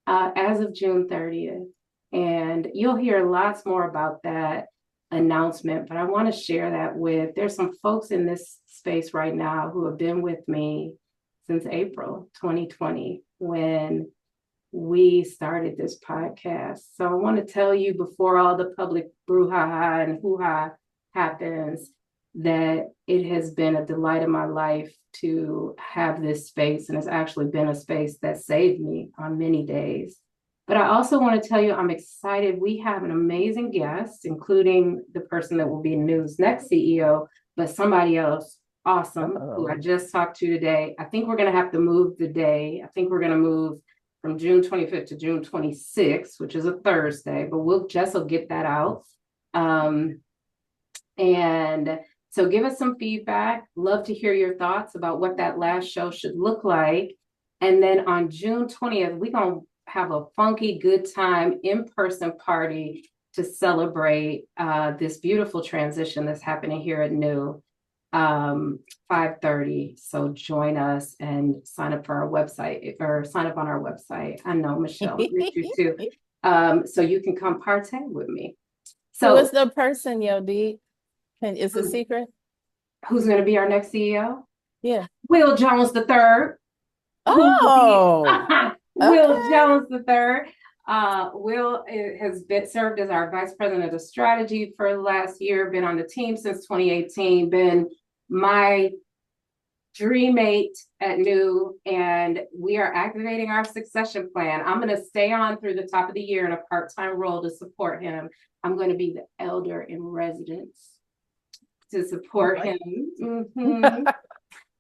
as of June 30th. And you'll hear lots more about that announcement, but I want to share that there's some folks in this space right now who have been with me since April 2020 when we started this podcast. So I want to tell you before all the public brouhaha and hoo-ha happens that it has been a delight of my life to have this space, and it's actually been a space that saved me on many days. But I also want to tell you, I'm excited. We have an amazing guest, including the person that will be New's next CEO, but somebody else awesome who I just talked to today. I think we're going to have to move the day. I think we're going to move from June 25th to June 26th, which is a Thursday, but Jess will get that out. And so give us some feedback. Love to hear your thoughts about what that last show should look like. And then on June 20th, we're going to have a funky good time in-person party to celebrate this beautiful transition that's happening here at New, 5:30. So join us and sign up for our website, or sign up on our website. I know Michelle, you too. So you can come partake with me. So who's the person, Yodi? Is a secret? Who's going to be our next CEO? Yeah. Will Jones III. Oh. Will Jones III. Will has served as our vice president of strategy for the last year, been on the team since 2018, been my dream mate at New, and we are activating our succession plan. I'm going to stay on through the top of the year in a part-time role to support him. I'm going to be the elder in residence to support him. Mm-hmm.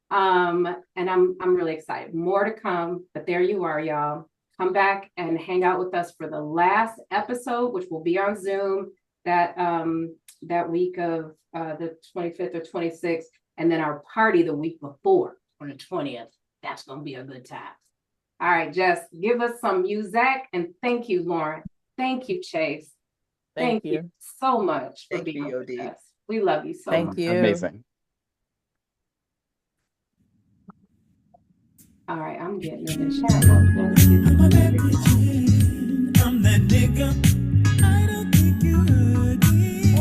And I'm really excited. More to come, but there you are, y'all. Come back and hang out with us for the last episode, which will be on Zoom that week of the 25th or 26th, and then our party the week before on the 20th. That's gonna be a good time. All right, Jess, give us some music, and thank you, Lauren. Thank you, Chase. Thank you so much for being with us. We love you so much. Thank you. Amazing. All right, I'm getting in the chat. I'm that nigga. I don't think you heard me.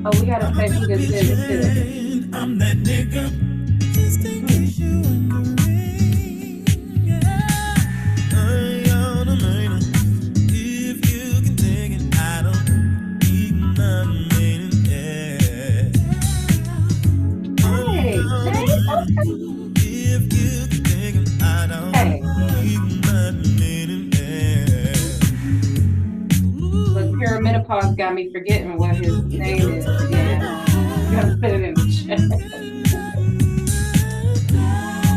Oh, we gotta say who this is too. I'm that nigga. Just in case you wondering. If you can take it, I don't even mean it. Hey, if you can take it, I don't even mean it. Look, perimenopause got me forgetting what his name is. Yeah, you gotta put it in the chat.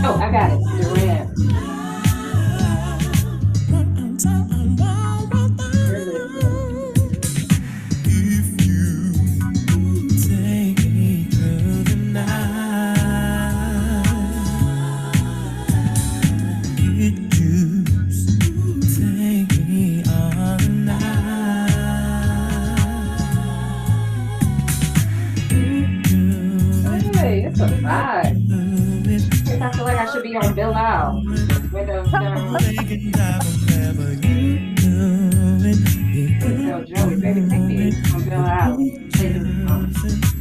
Oh, I got it. Durant. It's a vibe. I feel like I should be on Bill Out. Windows down. Tell Joey, baby, take me on Bill Out. Play this song.